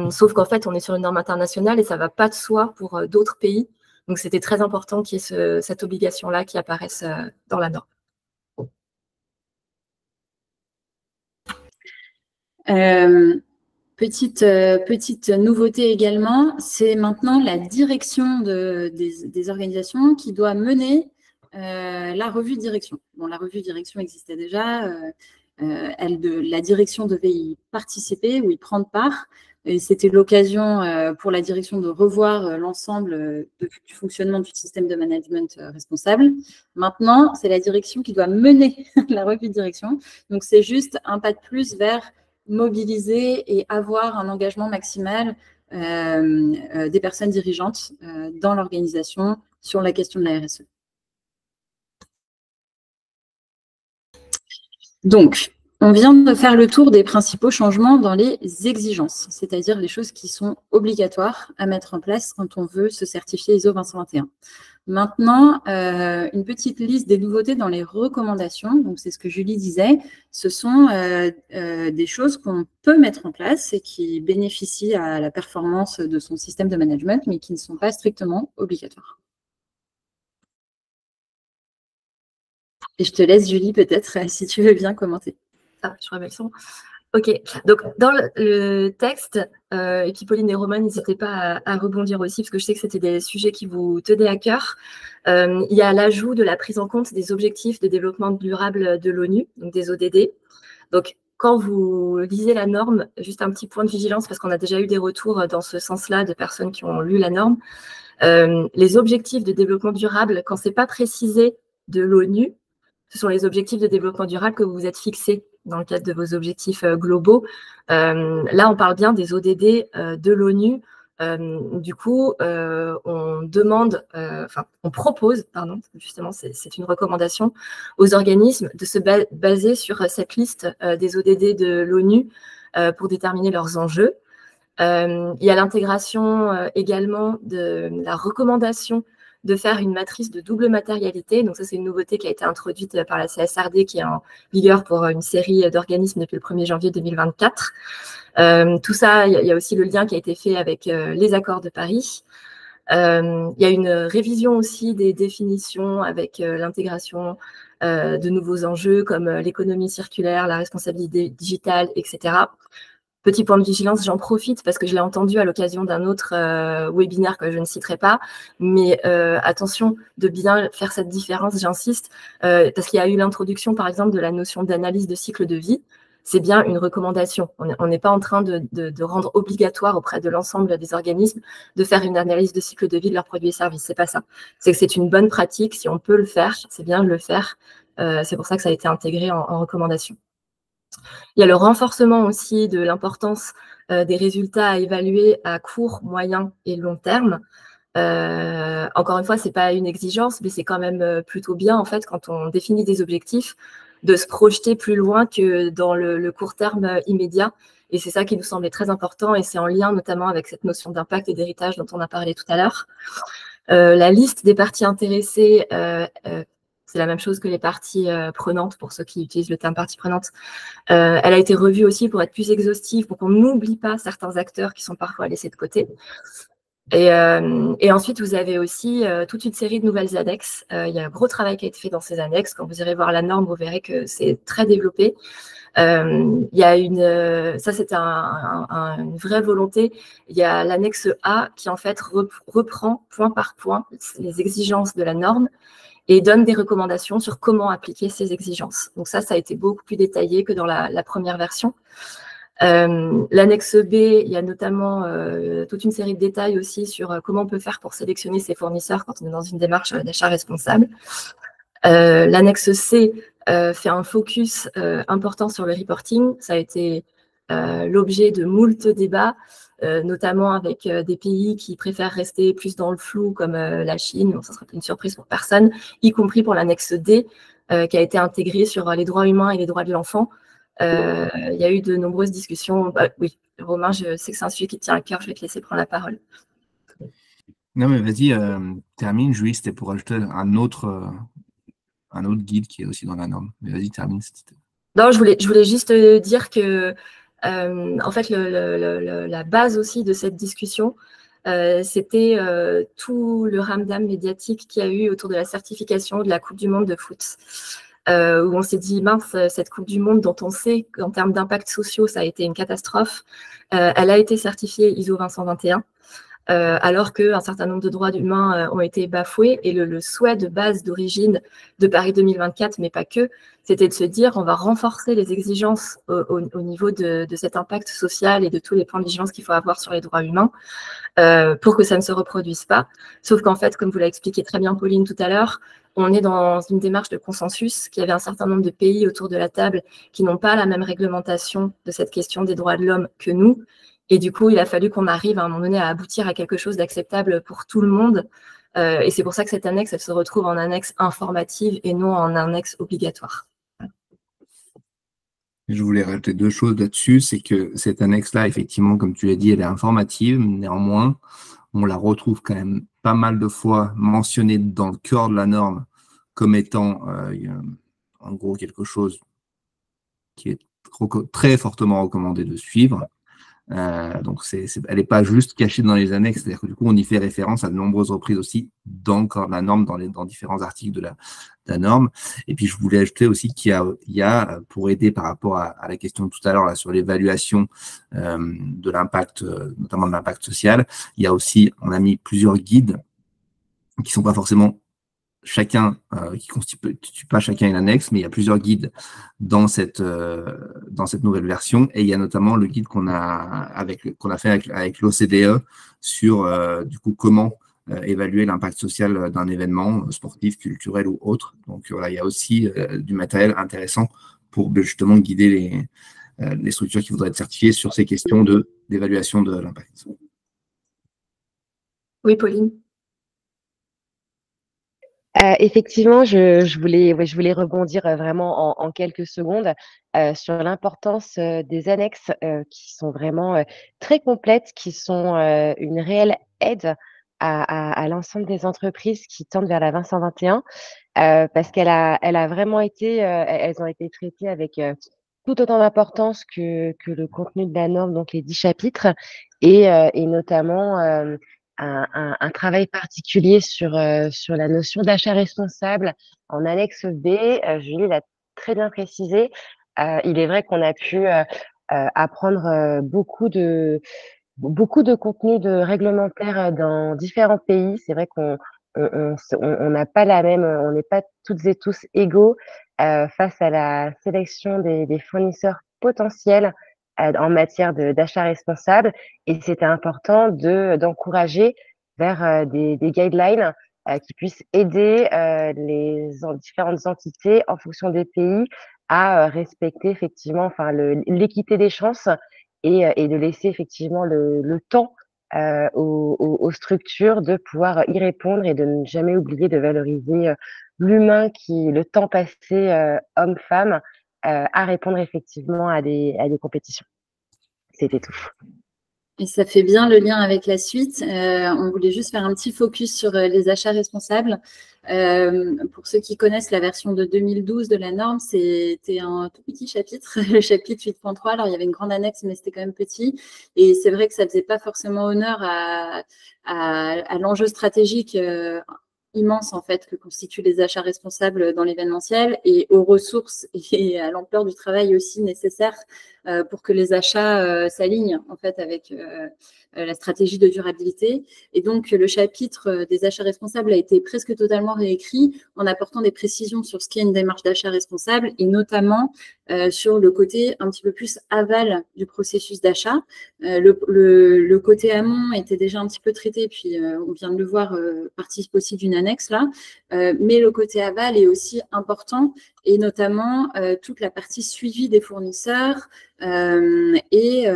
Sauf qu'en fait, on est sur une norme internationale et ça ne va pas de soi pour d'autres pays. Donc, c'était très important qu'il y ait cette obligation-là qui apparaisse dans la norme. Petite nouveauté également, c'est maintenant la direction des organisations qui doit mener la revue de direction. Bon, la revue de direction existait déjà, la direction devait y participer ou y prendre part. Et c'était l'occasion pour la direction de revoir l'ensemble du fonctionnement du système de management responsable. Maintenant, c'est la direction qui doit mener la revue de direction. Donc, c'est juste un pas de plus vers mobiliser et avoir un engagement maximal des personnes dirigeantes dans l'organisation sur la question de la RSE. Donc, on vient de faire le tour des principaux changements dans les exigences, c'est-à-dire les choses qui sont obligatoires à mettre en place quand on veut se certifier ISO 221. Maintenant, une petite liste des nouveautés dans les recommandations. Donc, c'est ce que Julie disait. Ce sont des choses qu'on peut mettre en place et qui bénéficient à la performance de son système de management, mais qui ne sont pas strictement obligatoires. Et je te laisse, Julie, peut-être, si tu veux bien commenter. Ah, je remets le son. Ok, donc dans le texte, et puis Pauline et Romain, n'hésitez pas à rebondir aussi, parce que je sais que c'était des sujets qui vous tenaient à cœur. Il y a l'ajout de la prise en compte des objectifs de développement durable de l'ONU, donc des ODD. Donc, quand vous lisez la norme, juste un petit point de vigilance, parce qu'on a déjà eu des retours dans ce sens-là de personnes qui ont lu la norme. Les objectifs de développement durable, quand ce n'est pas précisé de l'ONU, ce sont les objectifs de développement durable que vous vous êtes fixés dans le cadre de vos objectifs globaux. Là, on parle bien des ODD de l'ONU. Du coup, on propose, justement, c'est une recommandation aux organismes de se baser sur cette liste des ODD de l'ONU pour déterminer leurs enjeux. Il y a l'intégration également de la recommandation de faire une matrice de double matérialité. Donc ça, c'est une nouveauté qui a été introduite par la CSRD, qui est en vigueur pour une série d'organismes depuis le 1er janvier 2024. Tout ça, il y a aussi le lien qui a été fait avec les accords de Paris. Il y a une révision aussi des définitions avec l'intégration de nouveaux enjeux comme l'économie circulaire, la responsabilité digitale, etc. Petit point de vigilance, j'en profite parce que je l'ai entendu à l'occasion d'un autre webinaire que je ne citerai pas, mais attention de bien faire cette différence, j'insiste, parce qu'il y a eu l'introduction, par exemple, de la notion d'analyse de cycle de vie. C'est bien une recommandation. On n'est pas en train de rendre obligatoire auprès de l'ensemble des organismes de faire une analyse de cycle de vie de leurs produits et services. C'est pas ça. C'est que c'est une bonne pratique. Si on peut le faire, c'est bien de le faire. C'est pour ça que ça a été intégré en recommandation. Il y a le renforcement aussi de l'importance des résultats à évaluer à court, moyen et long terme. Encore une fois, ce n'est pas une exigence, mais c'est quand même plutôt bien, en fait, quand on définit des objectifs, de se projeter plus loin que dans le court terme immédiat. Et c'est ça qui nous semblait très important, et c'est en lien notamment avec cette notion d'impact et d'héritage dont on a parlé tout à l'heure. La liste des parties intéressées, c'est la même chose que les parties prenantes, pour ceux qui utilisent le terme partie prenante. Elle a été revue aussi pour être plus exhaustive, pour qu'on n'oublie pas certains acteurs qui sont parfois laissés de côté. Et ensuite, vous avez aussi toute une série de nouvelles annexes. Il y a un gros travail qui a été fait dans ces annexes. Quand vous irez voir la norme, vous verrez que c'est très développé. Il y a ça c'était une vraie volonté. Il y a l'annexe A qui en fait reprend point par point les exigences de la norme et donne des recommandations sur comment appliquer ces exigences. Donc ça a été beaucoup plus détaillé que dans la première version. L'annexe B, il y a notamment toute une série de détails aussi sur comment on peut faire pour sélectionner ses fournisseurs quand on est dans une démarche d'achat responsable. L'annexe C fait un focus important sur le reporting. Ça a été l'objet de moult débats, notamment avec des pays qui préfèrent rester plus dans le flou, comme la Chine. Bon, ça ne sera pas une surprise pour personne, y compris pour l'annexe D, qui a été intégrée sur les droits humains et les droits de l'enfant. Il y a eu de nombreuses discussions. Oui, Romain, je sais que c'est un sujet qui te tient à cœur. Je vais te laisser prendre la parole. Non, mais vas-y, termine. Julie, c'était pour ajouter un autre guide qui est aussi dans la norme. Mais vas-y, termine. Non, je voulais juste dire que, en fait, la base aussi de cette discussion, c'était tout le ramdam médiatique qu'il y a eu autour de la certification de la Coupe du Monde de foot. Où on s'est dit, mince, cette Coupe du Monde dont on sait qu'en termes d'impact sociaux, ça a été une catastrophe, elle a été certifiée ISO 20121. Alors qu'un certain nombre de droits humains ont été bafoués. Et le souhait de base d'origine de Paris 2024, mais pas que, c'était de se dire on va renforcer les exigences au niveau de cet impact social et de tous les points de vigilance qu'il faut avoir sur les droits humains pour que ça ne se reproduise pas. Sauf qu'en fait, comme vous l'a expliqué très bien Pauline tout à l'heure, on est dans une démarche de consensus, qu'il y avait un certain nombre de pays autour de la table qui n'ont pas la même réglementation de cette question des droits de l'homme que nous. Et du coup, il a fallu qu'on arrive à un moment donné à aboutir à quelque chose d'acceptable pour tout le monde. Et c'est pour ça que cette annexe, elle se retrouve en annexe informative et non en annexe obligatoire. Je voulais rajouter deux choses là-dessus. C'est que cette annexe-là, effectivement, comme tu l'as dit, elle est informative. Néanmoins, on la retrouve quand même pas mal de fois mentionnée dans le cœur de la norme comme étant, en gros, quelque chose qui est très fortement recommandé de suivre. Donc, elle n'est pas juste cachée dans les annexes, c'est-à-dire que du coup, on y fait référence à de nombreuses reprises aussi dans le corps de la norme, dans différents articles de la norme. Et puis, je voulais ajouter aussi qu'il y a, pour aider par rapport à la question de tout à l'heure là, sur l'évaluation de l'impact, notamment de l'impact social, il y a aussi, on a mis plusieurs guides qui ne sont pas forcément chacun, qui constitue pas chacun une annexe, mais il y a plusieurs guides dans cette nouvelle version, et il y a notamment le guide qu'on a fait avec l'OCDE sur du coup comment évaluer l'impact social d'un événement sportif, culturel ou autre. Donc voilà, il y a aussi du matériel intéressant pour justement guider les structures qui voudraient être certifiées sur ces questions d'évaluation de l'impact. Oui, Pauline. Effectivement, je voulais rebondir vraiment en quelques secondes sur l'importance des annexes qui sont vraiment très complètes, qui sont une réelle aide à l'ensemble des entreprises qui tendent vers la 20121 parce qu'elle a vraiment été, elles ont été traitées avec tout autant d'importance que le contenu de la norme, donc les 10 chapitres, et notamment un travail particulier sur la notion d'achat responsable en annexe B. Julie l'a très bien précisé. Il est vrai qu'on a pu apprendre beaucoup de contenu de réglementaire dans différents pays. C'est vrai qu'on n'a pas la même, on n'est pas toutes et tous égaux face à la sélection des fournisseurs potentiels en matière d'achat responsable. Et c'était important d'encourager vers des guidelines qui puissent aider les différentes entités en fonction des pays à respecter effectivement l'équité des chances et de laisser effectivement le temps aux structures de pouvoir y répondre et de ne jamais oublier de valoriser l'humain, le temps passé homme-femme à répondre effectivement à des compétitions. C'était tout. Et ça fait bien le lien avec la suite. On voulait juste faire un petit focus sur les achats responsables. Pour ceux qui connaissent la version de 2012 de la norme, c'était un tout petit chapitre, le chapitre 8.3. Alors, il y avait une grande annexe, mais c'était quand même petit. Et c'est vrai que ça ne faisait pas forcément honneur à l'enjeu stratégique immense en fait que constituent les achats responsables dans l'événementiel et aux ressources et à l'ampleur du travail aussi nécessaire pour que les achats s'alignent en fait avec la stratégie de durabilité. Et donc le chapitre des achats responsables a été presque totalement réécrit en apportant des précisions sur ce qu'est une démarche d'achat responsable et notamment sur le côté un petit peu plus aval du processus d'achat. Le côté amont était déjà un petit peu traité, puis on vient de le voir, participe aussi d'une annexe là, mais le côté aval est aussi important et notamment toute la partie suivi des fournisseurs et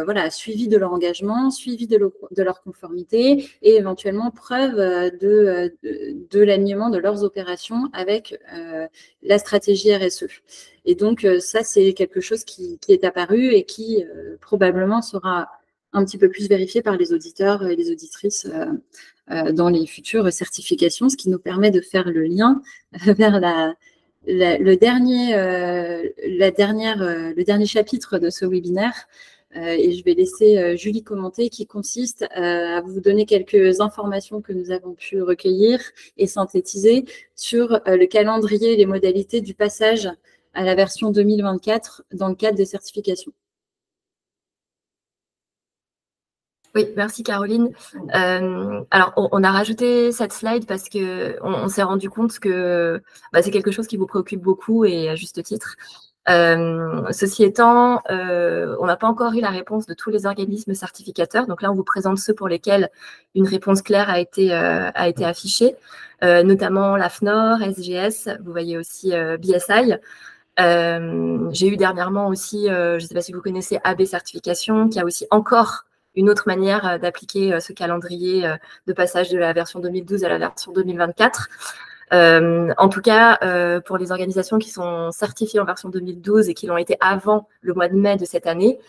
voilà, suivi de leur engagement, suivi de leur conformité et éventuellement preuve de l'alignement de leurs opérations avec la stratégie RSE. Et donc, ça, c'est quelque chose qui est apparu et qui probablement sera un petit peu plus vérifié par les auditeurs et les auditrices dans les futures certifications, ce qui nous permet de faire le lien vers le dernier chapitre de ce webinaire. Et je vais laisser Julie commenter, qui consiste à vous donner quelques informations que nous avons pu recueillir et synthétiser sur le calendrier et les modalités du passage à la version 2024 dans le cadre des certifications. Oui, merci Caroline. Alors, on a rajouté cette slide parce qu'on s'est rendu compte que c'est quelque chose qui vous préoccupe beaucoup et à juste titre. Ceci étant, on n'a pas encore eu la réponse de tous les organismes certificateurs. Donc là, on vous présente ceux pour lesquels une réponse claire a été affichée, notamment l'AFNOR, SGS, vous voyez aussi BSI. J'ai eu dernièrement aussi, je ne sais pas si vous connaissez AB Certification, qui a aussi encore une autre manière d'appliquer ce calendrier de passage de la version 2012 à la version 2024. En tout cas, pour les organisations qui sont certifiées en version 2012 et qui l'ont été avant le mois de mai de cette année,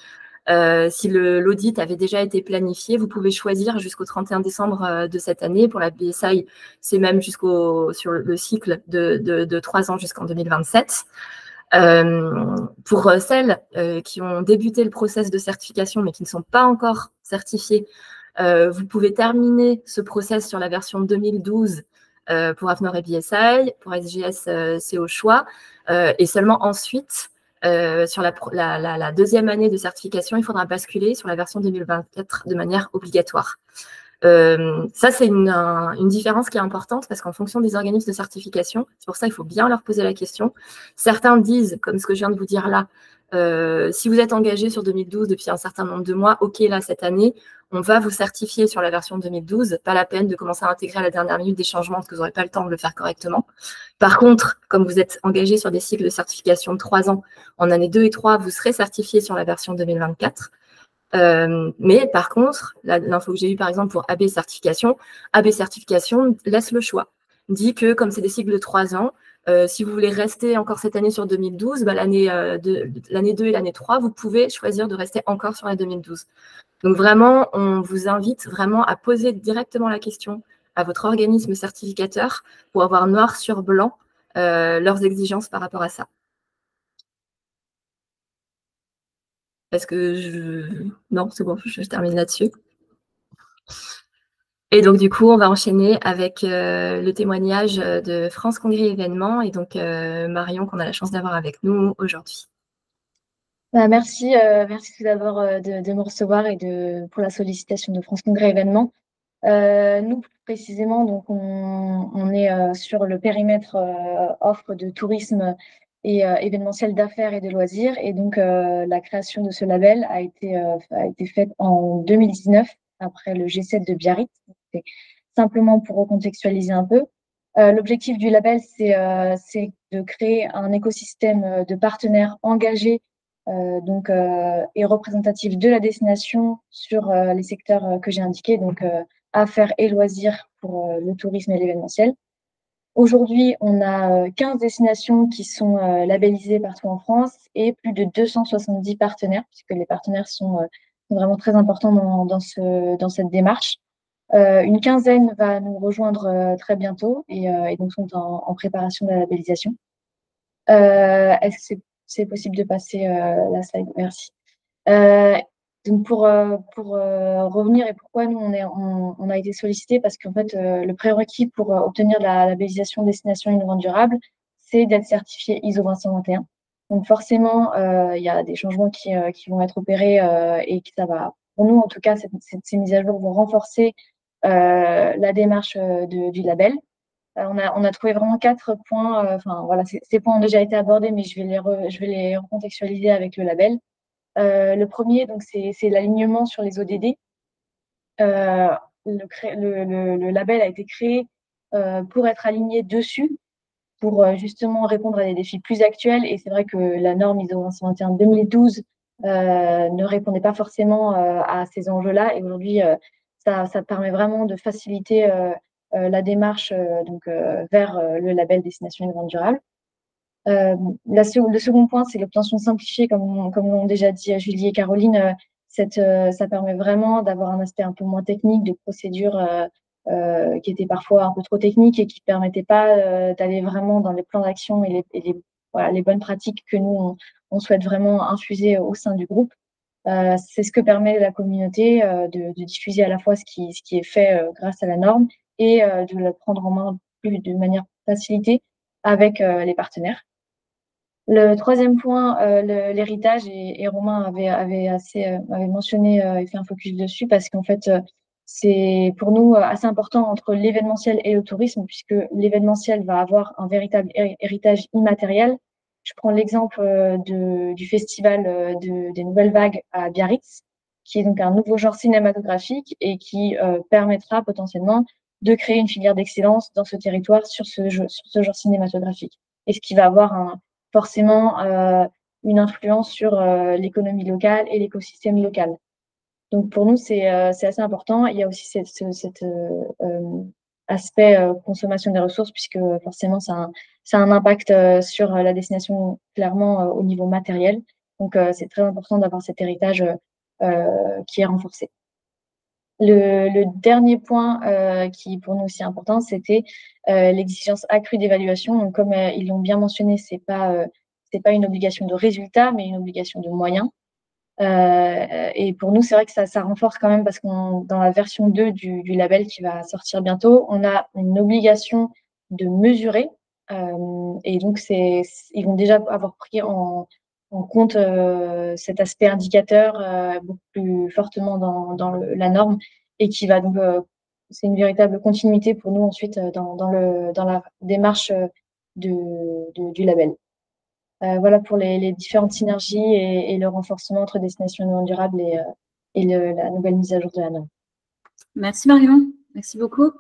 si l'audit avait déjà été planifié, vous pouvez choisir jusqu'au 31 décembre de cette année. Pour la BSI, c'est même sur le cycle de 3 ans jusqu'en 2027. Pour celles qui ont débuté le process de certification mais qui ne sont pas encore certifiées, vous pouvez terminer ce process sur la version 2012 pour AFNOR et BSI, pour SGS c'est au choix, et seulement ensuite, sur la deuxième année de certification, il faudra basculer sur la version 2024 de manière obligatoire. Ça, c'est une différence qui est importante parce qu'en fonction des organismes de certification, c'est pour ça qu'il faut bien leur poser la question. Certains disent, comme ce que je viens de vous dire là, si vous êtes engagé sur 2012 depuis un certain nombre de mois, ok, là, cette année, on va vous certifier sur la version 2012. Pas la peine de commencer à intégrer à la dernière minute des changements parce que vous n'aurez pas le temps de le faire correctement. Par contre, comme vous êtes engagé sur des cycles de certification de 3 ans, en année 2 et 3, vous serez certifié sur la version 2024. Mais par contre, l'info que j'ai eue par exemple pour AB Certification laisse le choix. Dit que comme c'est des cycles de 3 ans, si vous voulez rester encore cette année sur 2012, l'année 2 et l'année 3, vous pouvez choisir de rester encore sur la 2012. Donc vraiment, on vous invite vraiment à poser directement la question à votre organisme certificateur pour avoir noir sur blanc leurs exigences par rapport à ça. Parce que non, c'est bon, je termine là-dessus. Et donc, du coup, on va enchaîner avec le témoignage de France Congrès Événements et donc Marion, qu'on a la chance d'avoir avec nous aujourd'hui. Merci tout d'abord de me recevoir et pour la sollicitation de France Congrès Événements. Nous, précisément, donc on est sur le périmètre offre de tourisme et événementiel d'affaires et de loisirs. Et donc, la création de ce label a été faite en 2019, après le G7 de Biarritz. C'est simplement pour recontextualiser un peu. L'objectif du label, c'est de créer un écosystème de partenaires engagés et représentatifs de la destination sur les secteurs que j'ai indiqués, donc affaires et loisirs pour le tourisme et l'événementiel. Aujourd'hui, on a 15 destinations qui sont labellisées partout en France et plus de 270 partenaires, puisque les partenaires sont vraiment très importants dans cette démarche. Une quinzaine va nous rejoindre très bientôt et donc sont en préparation de la labellisation. Est-ce que c'est possible de passer la slide? Merci. Donc pour revenir et pourquoi nous on a été sollicité, parce qu'en fait le prérequis pour obtenir la labellisation destination innovante durable, c'est d'être certifié ISO 221. Donc forcément il y a des changements qui vont être opérés et que ça va, pour nous en tout cas, ces mises à jour vont renforcer la démarche du label. On a trouvé vraiment 4 points. Enfin voilà, ces points ont déjà été abordés, mais je vais les recontextualiser avec le label. Le premier, donc, c'est l'alignement sur les ODD. Le label a été créé pour être aligné dessus, pour justement répondre à des défis plus actuels. Et c'est vrai que la norme ISO 221 2012 ne répondait pas forcément à ces enjeux-là. Et aujourd'hui, ça permet vraiment de faciliter la démarche vers le label Destination Innovante Durable. Le second point, c'est l'obtention simplifiée, comme l'ont déjà dit Julie et Caroline. Ça permet vraiment d'avoir un aspect un peu moins technique, de procédures qui étaient parfois un peu trop techniques et qui ne permettaient pas d'aller vraiment dans les plans d'action et les bonnes pratiques que nous, on souhaite vraiment infuser au sein du groupe. C'est ce que permet la communauté de diffuser à la fois ce qui est fait grâce à la norme et de la prendre en main de manière facilitée avec les partenaires. Le troisième point, l'héritage, et Romain avait mentionné et fait un focus dessus, parce qu'en fait, c'est pour nous assez important entre l'événementiel et le tourisme, puisque l'événementiel va avoir un véritable héritage immatériel. Je prends l'exemple du festival des Nouvelles Vagues à Biarritz, qui est donc un nouveau genre cinématographique et qui permettra potentiellement de créer une filière d'excellence dans ce territoire sur ce genre cinématographique. Et ce qui va avoir forcément une influence sur l'économie locale et l'écosystème local. Donc pour nous, c'est assez important. Il y a aussi cet aspect consommation des ressources, puisque forcément, ça a un impact sur la destination, clairement au niveau matériel. Donc c'est très important d'avoir cet héritage qui est renforcé. Le dernier point qui pour nous aussi important, c'était l'exigence accrue d'évaluation. Donc comme ils l'ont bien mentionné, c'est pas une obligation de résultat, mais une obligation de moyens. Et pour nous, c'est vrai que ça renforce quand même, parce qu'on dans la version 2 du label qui va sortir bientôt, on a une obligation de mesurer. Et donc ils vont déjà avoir pris en compte cet aspect indicateur beaucoup plus fortement dans la norme, et qui va donc c'est une véritable continuité pour nous ensuite dans la démarche du label. Voilà pour les différentes synergies et le renforcement entre destination non durable et la nouvelle mise à jour de la norme. Merci Marion, merci beaucoup.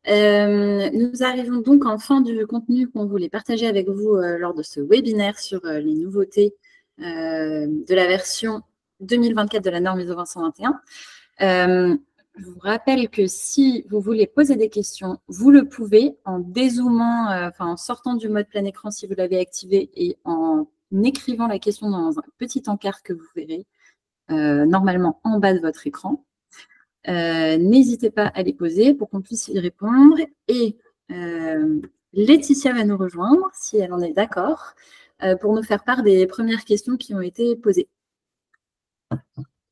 Nous arrivons donc en fin du contenu qu'on voulait partager avec vous lors de ce webinaire sur les nouveautés de la version 2024 de la norme ISO 221. Je vous rappelle que si vous voulez poser des questions, vous le pouvez en dézoomant, en sortant du mode plein écran si vous l'avez activé, et en écrivant la question dans un petit encart que vous verrez normalement en bas de votre écran. N'hésitez pas à les poser pour qu'on puisse y répondre. Et Laetitia va nous rejoindre, si elle en est d'accord, pour nous faire part des premières questions qui ont été posées.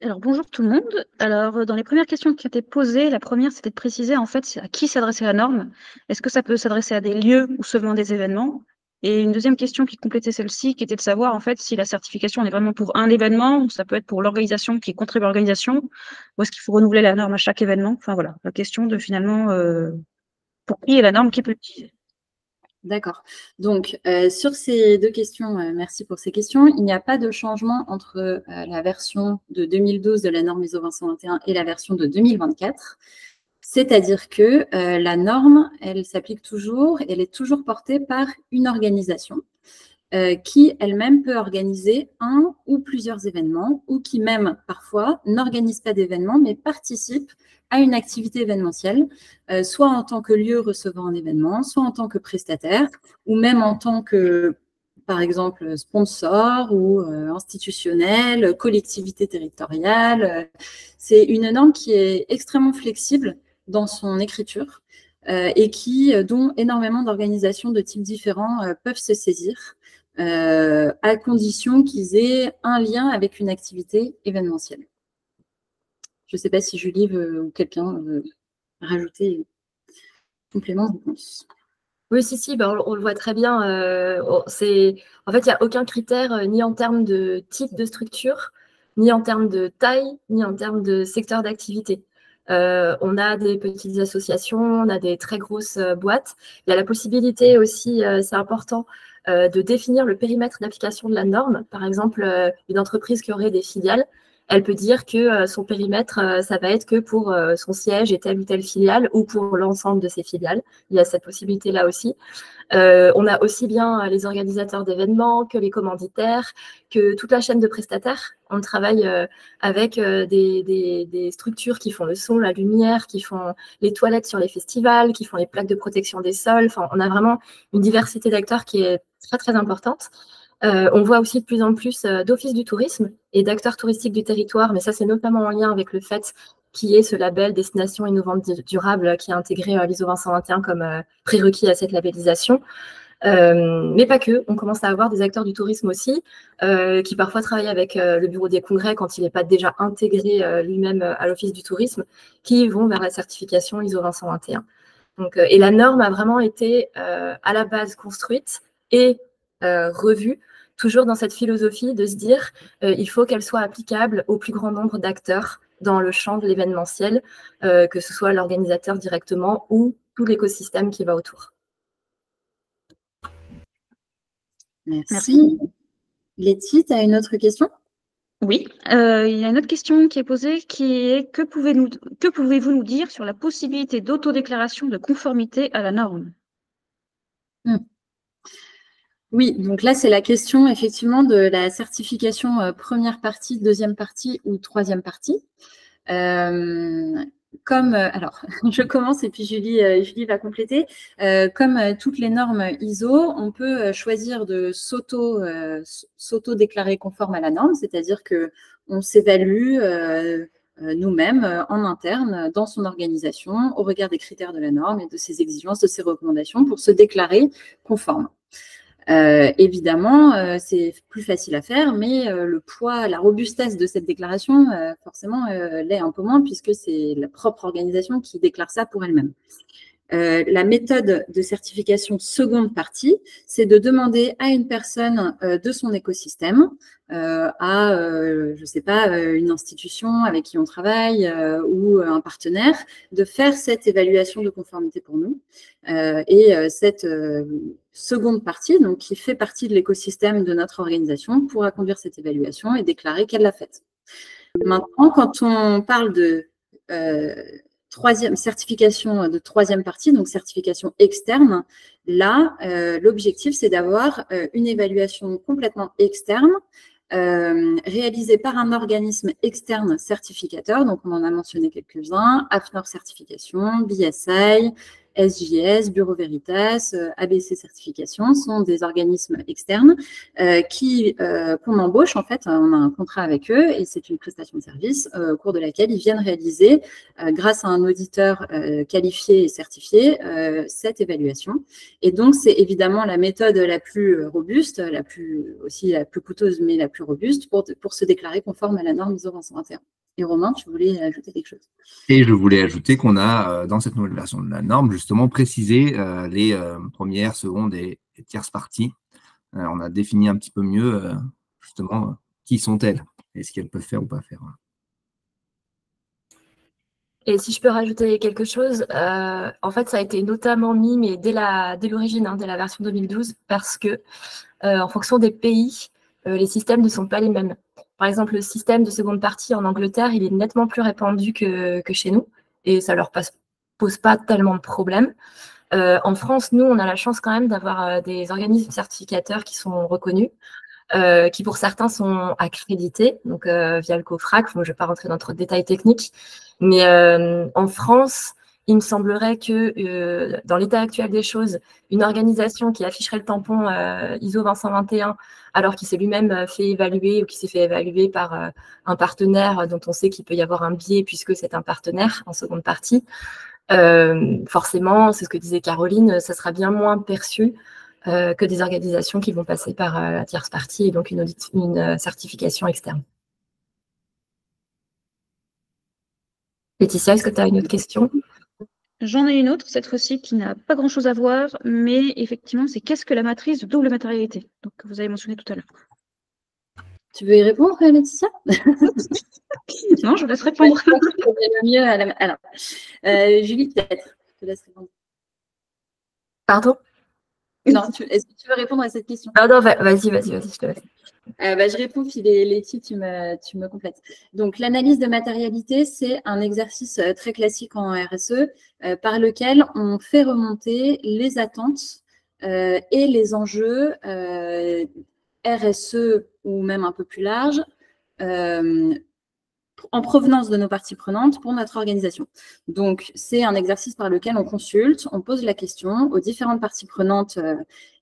Alors, bonjour tout le monde. Alors, dans les premières questions qui ont été posées, la première, c'était de préciser en fait à qui s'adressait la norme. Est-ce que ça peut s'adresser à des lieux ou seulement des événements? Et une deuxième question qui complétait celle-ci, qui était de savoir en fait si la certification est vraiment pour un événement, ou ça peut être pour l'organisation qui contribue à l'organisation, ou est-ce qu'il faut renouveler la norme à chaque événement? Enfin voilà, la question de finalement pour qui est la norme qui peut l'utiliser. D'accord. Donc, sur ces deux questions, merci pour ces questions. Il n'y a pas de changement entre la version de 2012 de la norme ISO 221 et la version de 2024. C'est-à-dire que la norme, elle s'applique toujours, elle est toujours portée par une organisation. qui elle-même peut organiser un ou plusieurs événements, ou qui même parfois n'organise pas d'événements, mais participe à une activité événementielle, soit en tant que lieu recevant un événement, soit en tant que prestataire, ou même en tant que, par exemple, sponsor ou institutionnel, collectivité territoriale. C'est une norme qui est extrêmement flexible dans son écriture et dont énormément d'organisations de types différents peuvent se saisir, à condition qu'ils aient un lien avec une activité événementielle. Je ne sais pas si Julie ou quelqu'un veut rajouter un complément de réponse. Oui, si, on le voit très bien. En fait, il n'y a aucun critère, ni en termes de type de structure, ni en termes de taille, ni en termes de secteur d'activité. On a des petites associations, on a des très grosses boîtes. Il y a la possibilité aussi, c'est important, de définir le périmètre d'application de la norme. Par exemple, une entreprise qui aurait des filiales, elle peut dire que son périmètre, ça va être que pour son siège et telle ou telle filiale ou pour l'ensemble de ses filiales. Il y a cette possibilité-là aussi. On a aussi bien les organisateurs d'événements que les commanditaires, que toute la chaîne de prestataires. On travaille avec des structures qui font le son, la lumière, qui font les toilettes sur les festivals, qui font les plaques de protection des sols. Enfin, on a vraiment une diversité d'acteurs qui est très, très importante. On voit aussi de plus en plus d'offices du tourisme et d'acteurs touristiques du territoire, mais ça, c'est notamment en lien avec le fait qu'il y ait ce label Destination innovante durable qui a intégré l'ISO 221 comme prérequis à cette labellisation. Mais pas que, on commence à avoir des acteurs du tourisme aussi, qui parfois travaillent avec le bureau des congrès quand il n'est pas déjà intégré lui-même à l'office du tourisme, qui vont vers la certification ISO 221. Donc, et la norme a vraiment été à la base construite et revue, toujours dans cette philosophie de se dire il faut qu'elle soit applicable au plus grand nombre d'acteurs dans le champ de l'événementiel, que ce soit l'organisateur directement ou tout l'écosystème qui va autour. Merci. Letty, tu as une autre question? Oui, il y a une autre question qui est posée qui est que pouvez-vous nous dire sur la possibilité d'autodéclaration de conformité à la norme? Oui, donc là, c'est la question effectivement de la certification première partie, deuxième partie ou troisième partie. Alors, je commence et puis Julie va compléter. Comme toutes les normes ISO, on peut choisir de s'auto-déclarer conforme à la norme, c'est-à-dire qu'on s'évalue nous-mêmes en interne dans son organisation au regard des critères de la norme et de ses exigences, de ses recommandations pour se déclarer conforme. Évidemment, c'est plus facile à faire, mais le poids, la robustesse de cette déclaration, forcément, l'est un peu moins puisque c'est la propre organisation qui déclare ça pour elle-même. La méthode de certification seconde partie, c'est de demander à une personne de son écosystème, je sais pas, une institution avec qui on travaille ou un partenaire, de faire cette évaluation de conformité pour nous. Cette seconde partie, donc qui fait partie de l'écosystème de notre organisation, pourra conduire cette évaluation et déclarer qu'elle l'a faite. Maintenant, quand on parle de certification de troisième partie, donc certification externe, là, l'objectif, c'est d'avoir une évaluation complètement externe, réalisée par un organisme externe certificateur. Donc, on en a mentionné quelques-uns, AFNOR Certification, BSI, SJS, Bureau Veritas, ABC Certification, sont des organismes externes qu'on embauche. En fait, on a un contrat avec eux et c'est une prestation de service au cours de laquelle ils viennent réaliser, grâce à un auditeur qualifié et certifié, cette évaluation. Et donc, c'est évidemment la méthode la plus robuste, la plus coûteuse, mais la plus robuste pour se déclarer conforme à la norme ISO 221. Et Romain, tu voulais ajouter quelque chose? Et je voulais ajouter qu'on a, dans cette nouvelle version de la norme, justement précisé les premières, secondes et tierces parties. On a défini un petit peu mieux, justement, qui sont-elles et ce qu'elles peuvent faire ou pas faire. Et si je peux rajouter quelque chose, en fait, ça a été notamment mis, mais dès l'origine, dès la version 2012, parce que, en fonction des pays, les systèmes ne sont pas les mêmes. Par exemple, le système de seconde partie en Angleterre, il est nettement plus répandu que chez nous, et ça leur pose pas tellement de problèmes. En France, nous, on a la chance quand même d'avoir des organismes certificateurs qui sont reconnus, qui pour certains sont accrédités, donc via le COFRAC. Je ne vais pas rentrer dans trop de détails techniques, mais en France, il me semblerait que dans l'état actuel des choses, une organisation qui afficherait le tampon ISO 20121, alors qu'il s'est lui-même fait évaluer ou qui s'est fait évaluer par un partenaire dont on sait qu'il peut y avoir un biais puisque c'est un partenaire en seconde partie, forcément, c'est ce que disait Caroline, ça sera bien moins perçu que des organisations qui vont passer par la tierce partie et donc une certification externe. Laetitia, est-ce que tu as une autre question? J'en ai une autre, cette fois-ci, qui n'a pas grand-chose à voir, mais effectivement, c'est qu'est-ce que la matrice de double matérialité? Donc, que vous avez mentionné tout à l'heure. Tu veux y répondre, Laetitia? Non, je vous laisse répondre. Mieux alors, Julie, peut-être. Je te laisse répondre. Pardon? Non, est-ce que tu veux répondre à cette question? Non, vas-y, je te laisse. Je réponds, puis Letty, tu me complètes. Donc, l'analyse de matérialité, c'est un exercice très classique en RSE par lequel on fait remonter les attentes et les enjeux RSE ou même un peu plus large en provenance de nos parties prenantes pour notre organisation. Donc, c'est un exercice par lequel on consulte, on pose la question aux différentes parties prenantes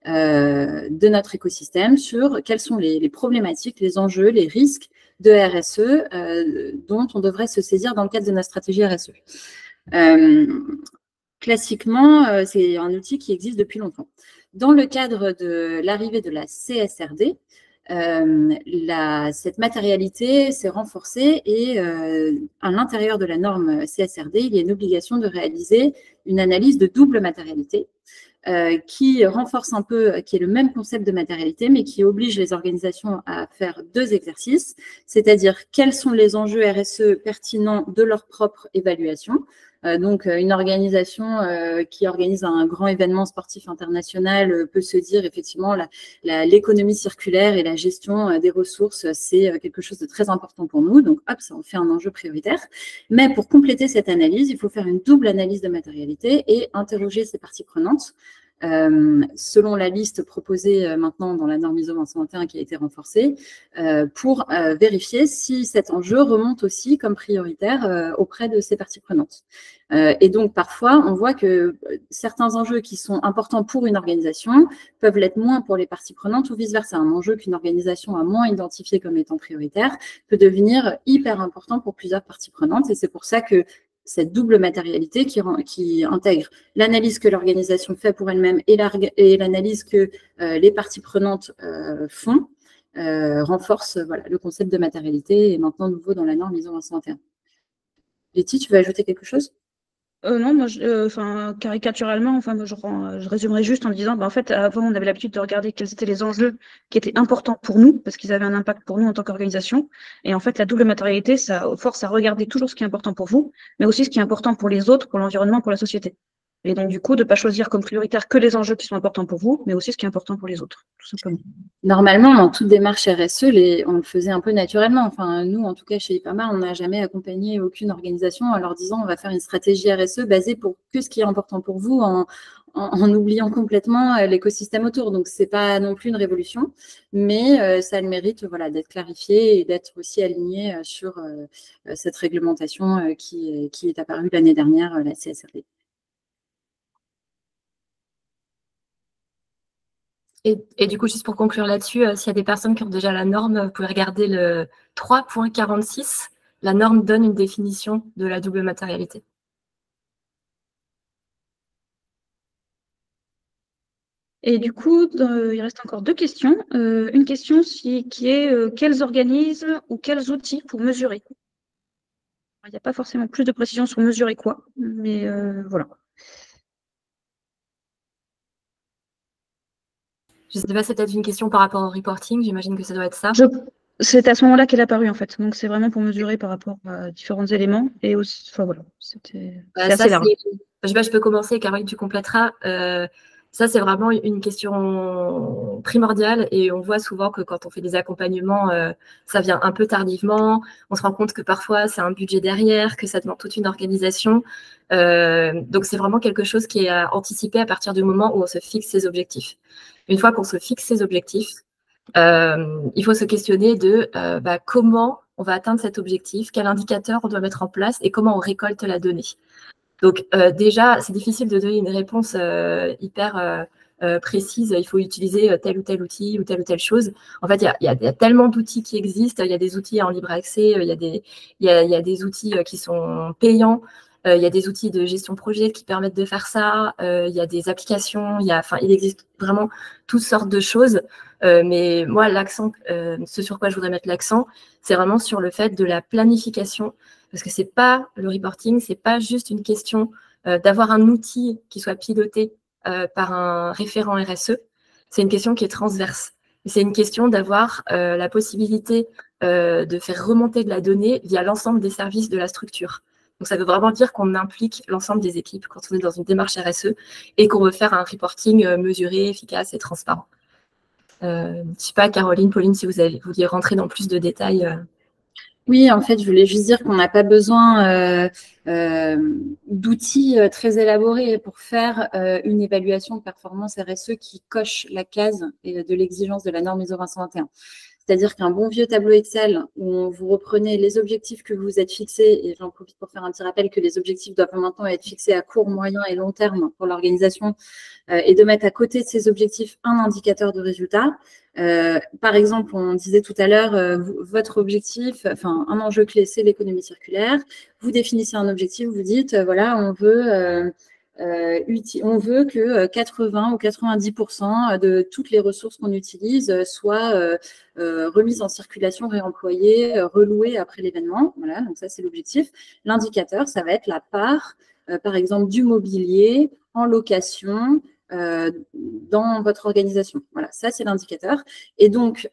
de notre écosystème sur quelles sont les problématiques, les enjeux, les risques de RSE dont on devrait se saisir dans le cadre de notre stratégie RSE. Classiquement, c'est un outil qui existe depuis longtemps. Dans le cadre de l'arrivée de la CSRD, cette matérialité s'est renforcée et à l'intérieur de la norme CSRD, il y a une obligation de réaliser une analyse de double matérialité qui renforce un peu, qui est le même concept de matérialité, mais qui oblige les organisations à faire deux exercices, c'est-à-dire quels sont les enjeux RSE pertinents de leur propre évaluation. Donc, une organisation qui organise un grand événement sportif international peut se dire effectivement l'économie circulaire et la gestion des ressources, c'est quelque chose de très important pour nous. Donc, hop, ça en fait un enjeu prioritaire. Mais pour compléter cette analyse, il faut faire une double analyse de matérialité et interroger ces parties prenantes. Selon la liste proposée maintenant dans la norme ISO 20121 qui a été renforcée, pour vérifier si cet enjeu remonte aussi comme prioritaire auprès de ces parties prenantes. Et donc, parfois, on voit que certains enjeux qui sont importants pour une organisation peuvent l'être moins pour les parties prenantes ou vice-versa. Un enjeu qu'une organisation a moins identifié comme étant prioritaire peut devenir hyper important pour plusieurs parties prenantes. Et c'est pour ça que cette double matérialité qui intègre l'analyse que l'organisation fait pour elle-même et l'analyse que les parties prenantes font, renforce le concept de matérialité et maintenant nouveau dans la norme ISO 20121. Letty, tu veux ajouter quelque chose? Non, moi, caricaturalement, moi, je résumerai juste en disant, en fait, avant, on avait l'habitude de regarder quels étaient les enjeux qui étaient importants pour nous, parce qu'ils avaient un impact pour nous en tant qu'organisation. Et en fait, la double matérialité, ça force à regarder toujours ce qui est important pour vous, mais aussi ce qui est important pour les autres, pour l'environnement, pour la société. Et donc, du coup, de ne pas choisir comme prioritaire que les enjeux qui sont importants pour vous, mais aussi ce qui est important pour les autres, tout simplement. Normalement, dans toute démarche RSE, on le faisait un peu naturellement. Enfin, nous, en tout cas, chez IPAMA, on n'a jamais accompagné aucune organisation en leur disant on va faire une stratégie RSE basée pour que ce qui est important pour vous en oubliant complètement l'écosystème autour. Donc, ce n'est pas non plus une révolution, mais ça a le mérite d'être clarifié et d'être aussi aligné sur cette réglementation qui est apparue l'année dernière, la CSRD. Et du coup, juste pour conclure là-dessus, s'il y a des personnes qui ont déjà la norme, vous pouvez regarder le 3.46. La norme donne une définition de la double matérialité. Et du coup, il reste encore deux questions. Une question qui est quels organismes ou quels outils pour mesurer? Il n'y a pas forcément plus de précision sur mesurer quoi, mais voilà. Je ne sais pas, c'est peut-être une question par rapport au reporting, j'imagine que ça doit être ça. C'est à ce moment-là qu'elle est apparue en fait, donc c'est vraiment pour mesurer par rapport à différents éléments et aussi, voilà, c'était assez large. Je peux commencer, Caroline, tu compléteras. Ça, c'est vraiment une question primordiale et on voit souvent que quand on fait des accompagnements, ça vient un peu tardivement. On se rend compte que parfois, c'est un budget derrière, que ça demande toute une organisation. Donc, c'est vraiment quelque chose qui est à anticiper à partir du moment où on se fixe ses objectifs. Une fois qu'on se fixe ses objectifs, il faut se questionner de comment on va atteindre cet objectif, quel indicateur on doit mettre en place et comment on récolte la donnée. Donc déjà, c'est difficile de donner une réponse hyper précise. Il faut utiliser tel ou tel outil ou telle chose. En fait, il y a tellement d'outils qui existent. Il y a des outils en libre accès. Il y a des outils qui sont payants. Il y a des outils de gestion projet qui permettent de faire ça. Il y a des applications. Il existe vraiment toutes sortes de choses. Mais moi, ce sur quoi je voudrais mettre l'accent, c'est vraiment sur le fait de la planification. Parce que c'est pas le reporting, c'est pas juste une question d'avoir un outil qui soit piloté par un référent RSE. C'est une question qui est transverse. C'est une question d'avoir la possibilité de faire remonter de la donnée via l'ensemble des services de la structure. Donc, ça veut vraiment dire qu'on implique l'ensemble des équipes quand on est dans une démarche RSE et qu'on veut faire un reporting mesuré, efficace et transparent. Je ne sais pas, Caroline, Pauline, si vous vouliez rentrer dans plus de détails. Oui, en fait, je voulais juste dire qu'on n'a pas besoin d'outils très élaborés pour faire une évaluation de performance RSE qui coche la case de l'exigence de la norme ISO 221. C'est-à-dire qu'un bon vieux tableau Excel où vous reprenez les objectifs que vous vous êtes fixés, et j'en profite pour faire un petit rappel que les objectifs doivent maintenant être fixés à court, moyen et long terme pour l'organisation, et de mettre à côté de ces objectifs un indicateur de résultat. Par exemple, on disait tout à l'heure, votre objectif, enfin un enjeu clé, c'est l'économie circulaire. Vous définissez un objectif, vous dites, voilà, on veut que 80 ou 90% de toutes les ressources qu'on utilise soient remises en circulation, réemployées, relouées après l'événement. Voilà, donc ça, c'est l'objectif. L'indicateur, ça va être la part, par exemple, du mobilier en location dans votre organisation. Voilà, ça, c'est l'indicateur. Et donc,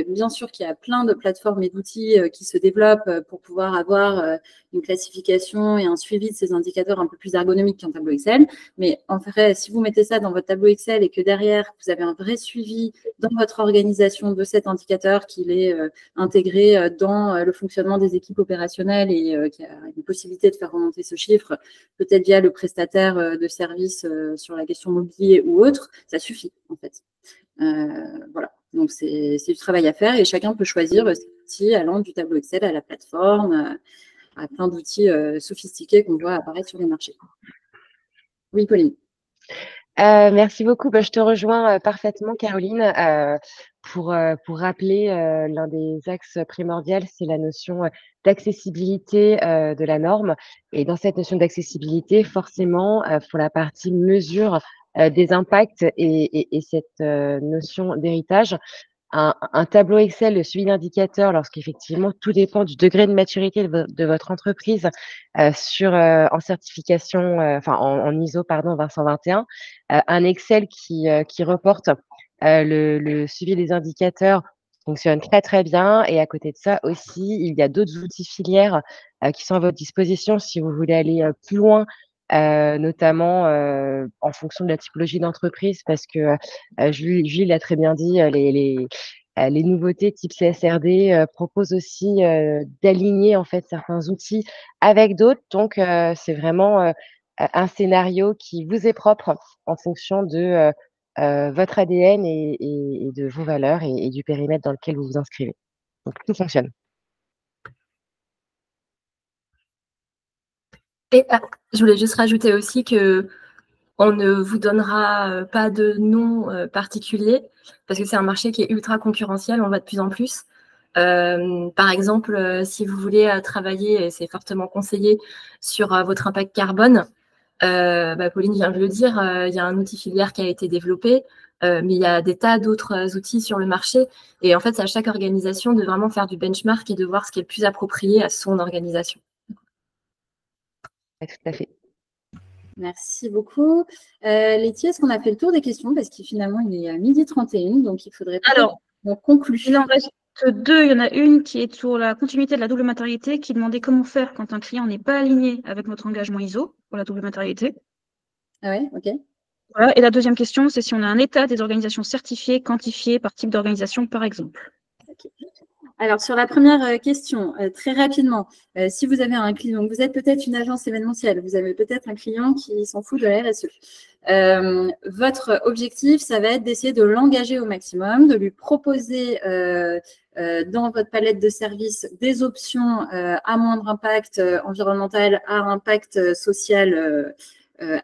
bien sûr qu'il y a plein de plateformes et d'outils qui se développent pour pouvoir avoir une classification et un suivi de ces indicateurs un peu plus ergonomiques qu'un tableau Excel. Mais en vrai, si vous mettez ça dans votre tableau Excel et que derrière, vous avez un vrai suivi dans votre organisation de cet indicateur, qu'il est intégré dans le fonctionnement des équipes opérationnelles et qu'il y a une possibilité de faire remonter ce chiffre, peut-être via le prestataire de service sur la question mobilier ou autre, ça suffit en fait. Voilà, donc c'est du travail à faire et chacun peut choisir ses outils allant du tableau Excel à la plateforme, à plein d'outils sophistiqués qu'on voit apparaître sur les marchés. Oui, Pauline. Merci beaucoup. Je te rejoins parfaitement, Caroline. Pour rappeler, l'un des axes primordiaux, c'est la notion d'accessibilité de la norme. Et dans cette notion d'accessibilité, forcément, pour la partie mesure des impacts et cette notion d'héritage, un tableau Excel de suivi d'indicateurs, lorsqu'effectivement tout dépend du degré de maturité de votre entreprise en certification, en ISO 221, un Excel qui reporte le suivi des indicateurs fonctionne très très bien. Et à côté de ça aussi, il y a d'autres outils filières qui sont à votre disposition si vous voulez aller plus loin. Notamment en fonction de la typologie d'entreprise, parce que Julie l'a très bien dit, les nouveautés type CSRD proposent aussi d'aligner en fait certains outils avec d'autres. Donc c'est vraiment un scénario qui vous est propre en fonction de votre ADN et de vos valeurs et du périmètre dans lequel vous vous inscrivez. Donc tout fonctionne. Et je voulais juste rajouter aussi que on ne vous donnera pas de nom particulier parce que c'est un marché qui est ultra concurrentiel, on va de plus en plus. Par exemple, si vous voulez travailler, et c'est fortement conseillé, sur votre impact carbone, Pauline vient de le dire, il y a un outil filière qui a été développé, mais il y a des tas d'autres outils sur le marché. Et en fait, c'est à chaque organisation de vraiment faire du benchmark et de voir ce qui est le plus approprié à son organisation. Tout à fait. Merci beaucoup. Laetitia, est-ce qu'on a fait le tour des questions? Parce que finalement, il est à 12h31, donc il faudrait qu'on conclue. Il en reste deux. Il y en a une qui est sur la continuité de la double matérialité, qui demandait comment faire quand un client n'est pas aligné avec notre engagement ISO pour la double matérialité. Ah ouais, ok. Voilà. Et la deuxième question, c'est si on a un état des organisations certifiées, quantifiées par type d'organisation, par exemple. Okay. Alors, sur la première question, très rapidement, si vous avez un client, vous êtes peut-être une agence événementielle, vous avez peut-être un client qui s'en fout de la RSE. Votre objectif, ça va être d'essayer de l'engager au maximum, de lui proposer dans votre palette de services des options à moindre impact environnemental, à impact social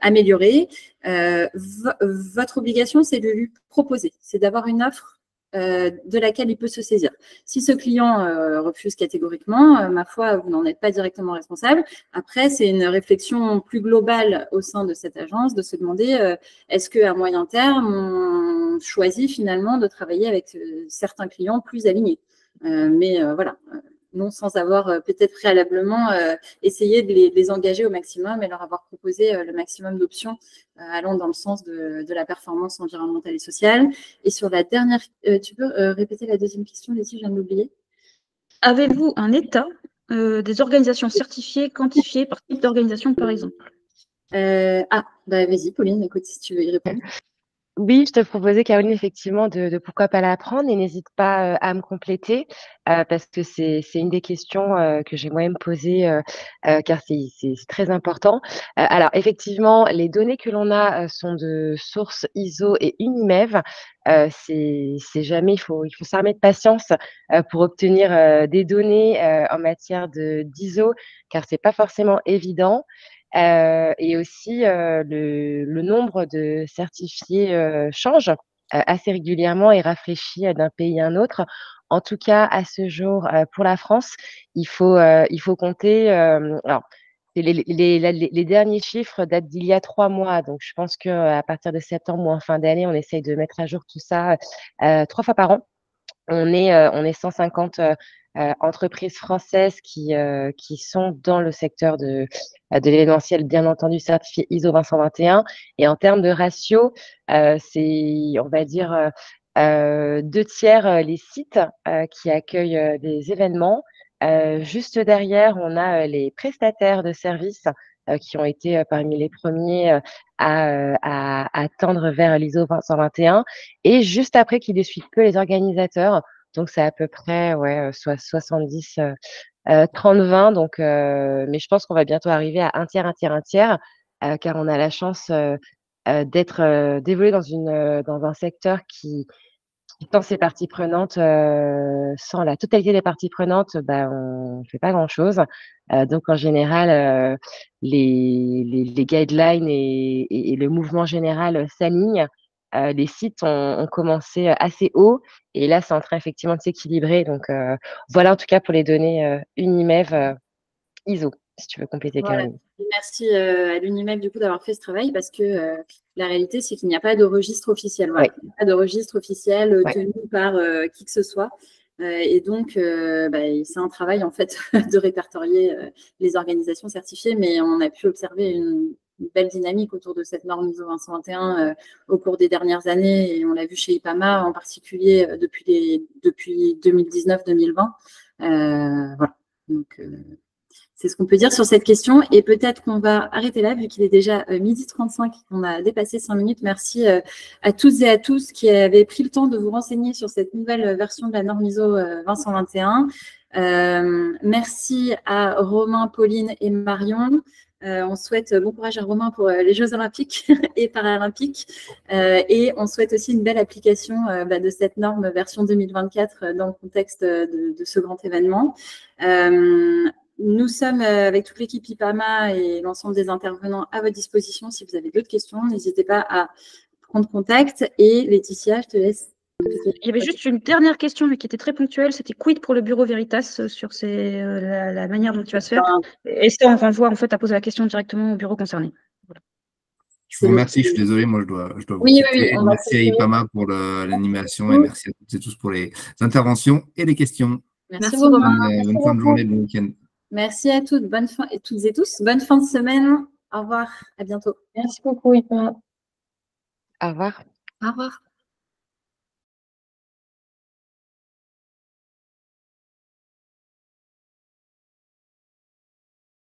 amélioré. Votre obligation, c'est de lui proposer, c'est d'avoir une offre de laquelle il peut se saisir. Si ce client refuse catégoriquement, ma foi, vous n'en êtes pas directement responsable. Après, c'est une réflexion plus globale au sein de cette agence de se demander est-ce qu'à moyen terme, on choisit finalement de travailler avec certains clients plus alignés. Mais voilà, non sans avoir peut-être préalablement essayé de les engager au maximum et leur avoir proposé le maximum d'options allant dans le sens de la performance environnementale et sociale. Et sur la dernière, tu peux répéter la deuxième question, Letty, je viens de l'oublier. Avez-vous un état des organisations certifiées, quantifiées par type d'organisation, par exemple? Vas-y, Pauline, écoute, si tu veux y répondre. Oui, je te proposais, Caroline, effectivement, de pourquoi pas l'apprendre et n'hésite pas à me compléter parce que c'est une des questions que j'ai moi-même posées car c'est très important. Alors, effectivement, les données que l'on a sont de sources ISO et Unimev. C'est jamais, il faut s'armer de patience pour obtenir des données en matière d'ISO car c'est pas forcément évident. Et aussi, le nombre de certifiés change assez régulièrement et réfléchit d'un pays à un autre. En tout cas, à ce jour, pour la France, il faut compter. Alors, les derniers chiffres datent d'il y a 3 mois, donc je pense qu'à partir de septembre ou en fin d'année, on essaye de mettre à jour tout ça 3 fois par an. On est 150 entreprises françaises qui sont dans le secteur de l'événementiel, bien entendu, certifié ISO 20121. Et en termes de ratio, c'est, on va dire, 2 tiers les sites qui accueillent des événements. Juste derrière, on a les prestataires de services qui ont été parmi les premiers à tendre vers l'ISO 20121. Et juste après, qui ne suivent que les organisateurs. Donc, c'est à peu près soit 70, 30-20. Donc, mais je pense qu'on va bientôt arriver à un tiers, un tiers, un tiers, car on a la chance d'évoluer dans un secteur qui sans ces parties prenantes, sans la totalité des parties prenantes, bah, on ne fait pas grand-chose. Donc, en général, les guidelines et le mouvement général s'alignent. Les sites ont commencé assez haut et là, c'est en train effectivement de s'équilibrer. Donc, voilà en tout cas pour les données Unimev ISO, si tu veux compléter, Voilà. Caroline. Merci à l'Unimev du coup d'avoir fait ce travail parce que la réalité, c'est qu'il n'y a pas de registre officiel. Voilà. Oui. Il n'y a pas de registre officiel tenu par qui que ce soit. Et donc, c'est un travail en fait de répertorier les organisations certifiées, mais on a pu observer une belle dynamique autour de cette norme ISO 20121 au cours des dernières années, et on l'a vu chez IPAMA en particulier depuis 2019-2020. Voilà. Donc, c'est ce qu'on peut dire sur cette question. Et peut-être qu'on va arrêter là, vu qu'il est déjà 12h35, qu'on a dépassé 5 minutes. Merci à toutes et à tous qui avaient pris le temps de vous renseigner sur cette nouvelle version de la norme ISO 20121. Merci à Romain, Pauline et Marion. On souhaite bon courage à Romain pour les Jeux Olympiques et Paralympiques. Et on souhaite aussi une belle application de cette norme version 2024 dans le contexte de ce grand événement. Nous sommes avec toute l'équipe IPAMA et l'ensemble des intervenants à votre disposition. Si vous avez d'autres questions, n'hésitez pas à prendre contact. Et Laetitia, je te laisse. Il y avait juste une dernière question, mais qui était très ponctuelle. C'était quid pour le bureau Veritas sur la manière dont tu vas se faire. Et ça, on renvoie en fait à poser la question directement au bureau concerné. Voilà. Je vous remercie, je suis désolé, moi je dois vous quitter. Merci à IPAMA pour l'animation et merci à toutes et tous pour les interventions et les questions. Merci Romain. Bonne fin de journée, bon week-end. Merci à toutes, toutes et tous. Bonne fin de semaine. Au revoir, à bientôt. Merci beaucoup, IPAMA. Au revoir. Au revoir.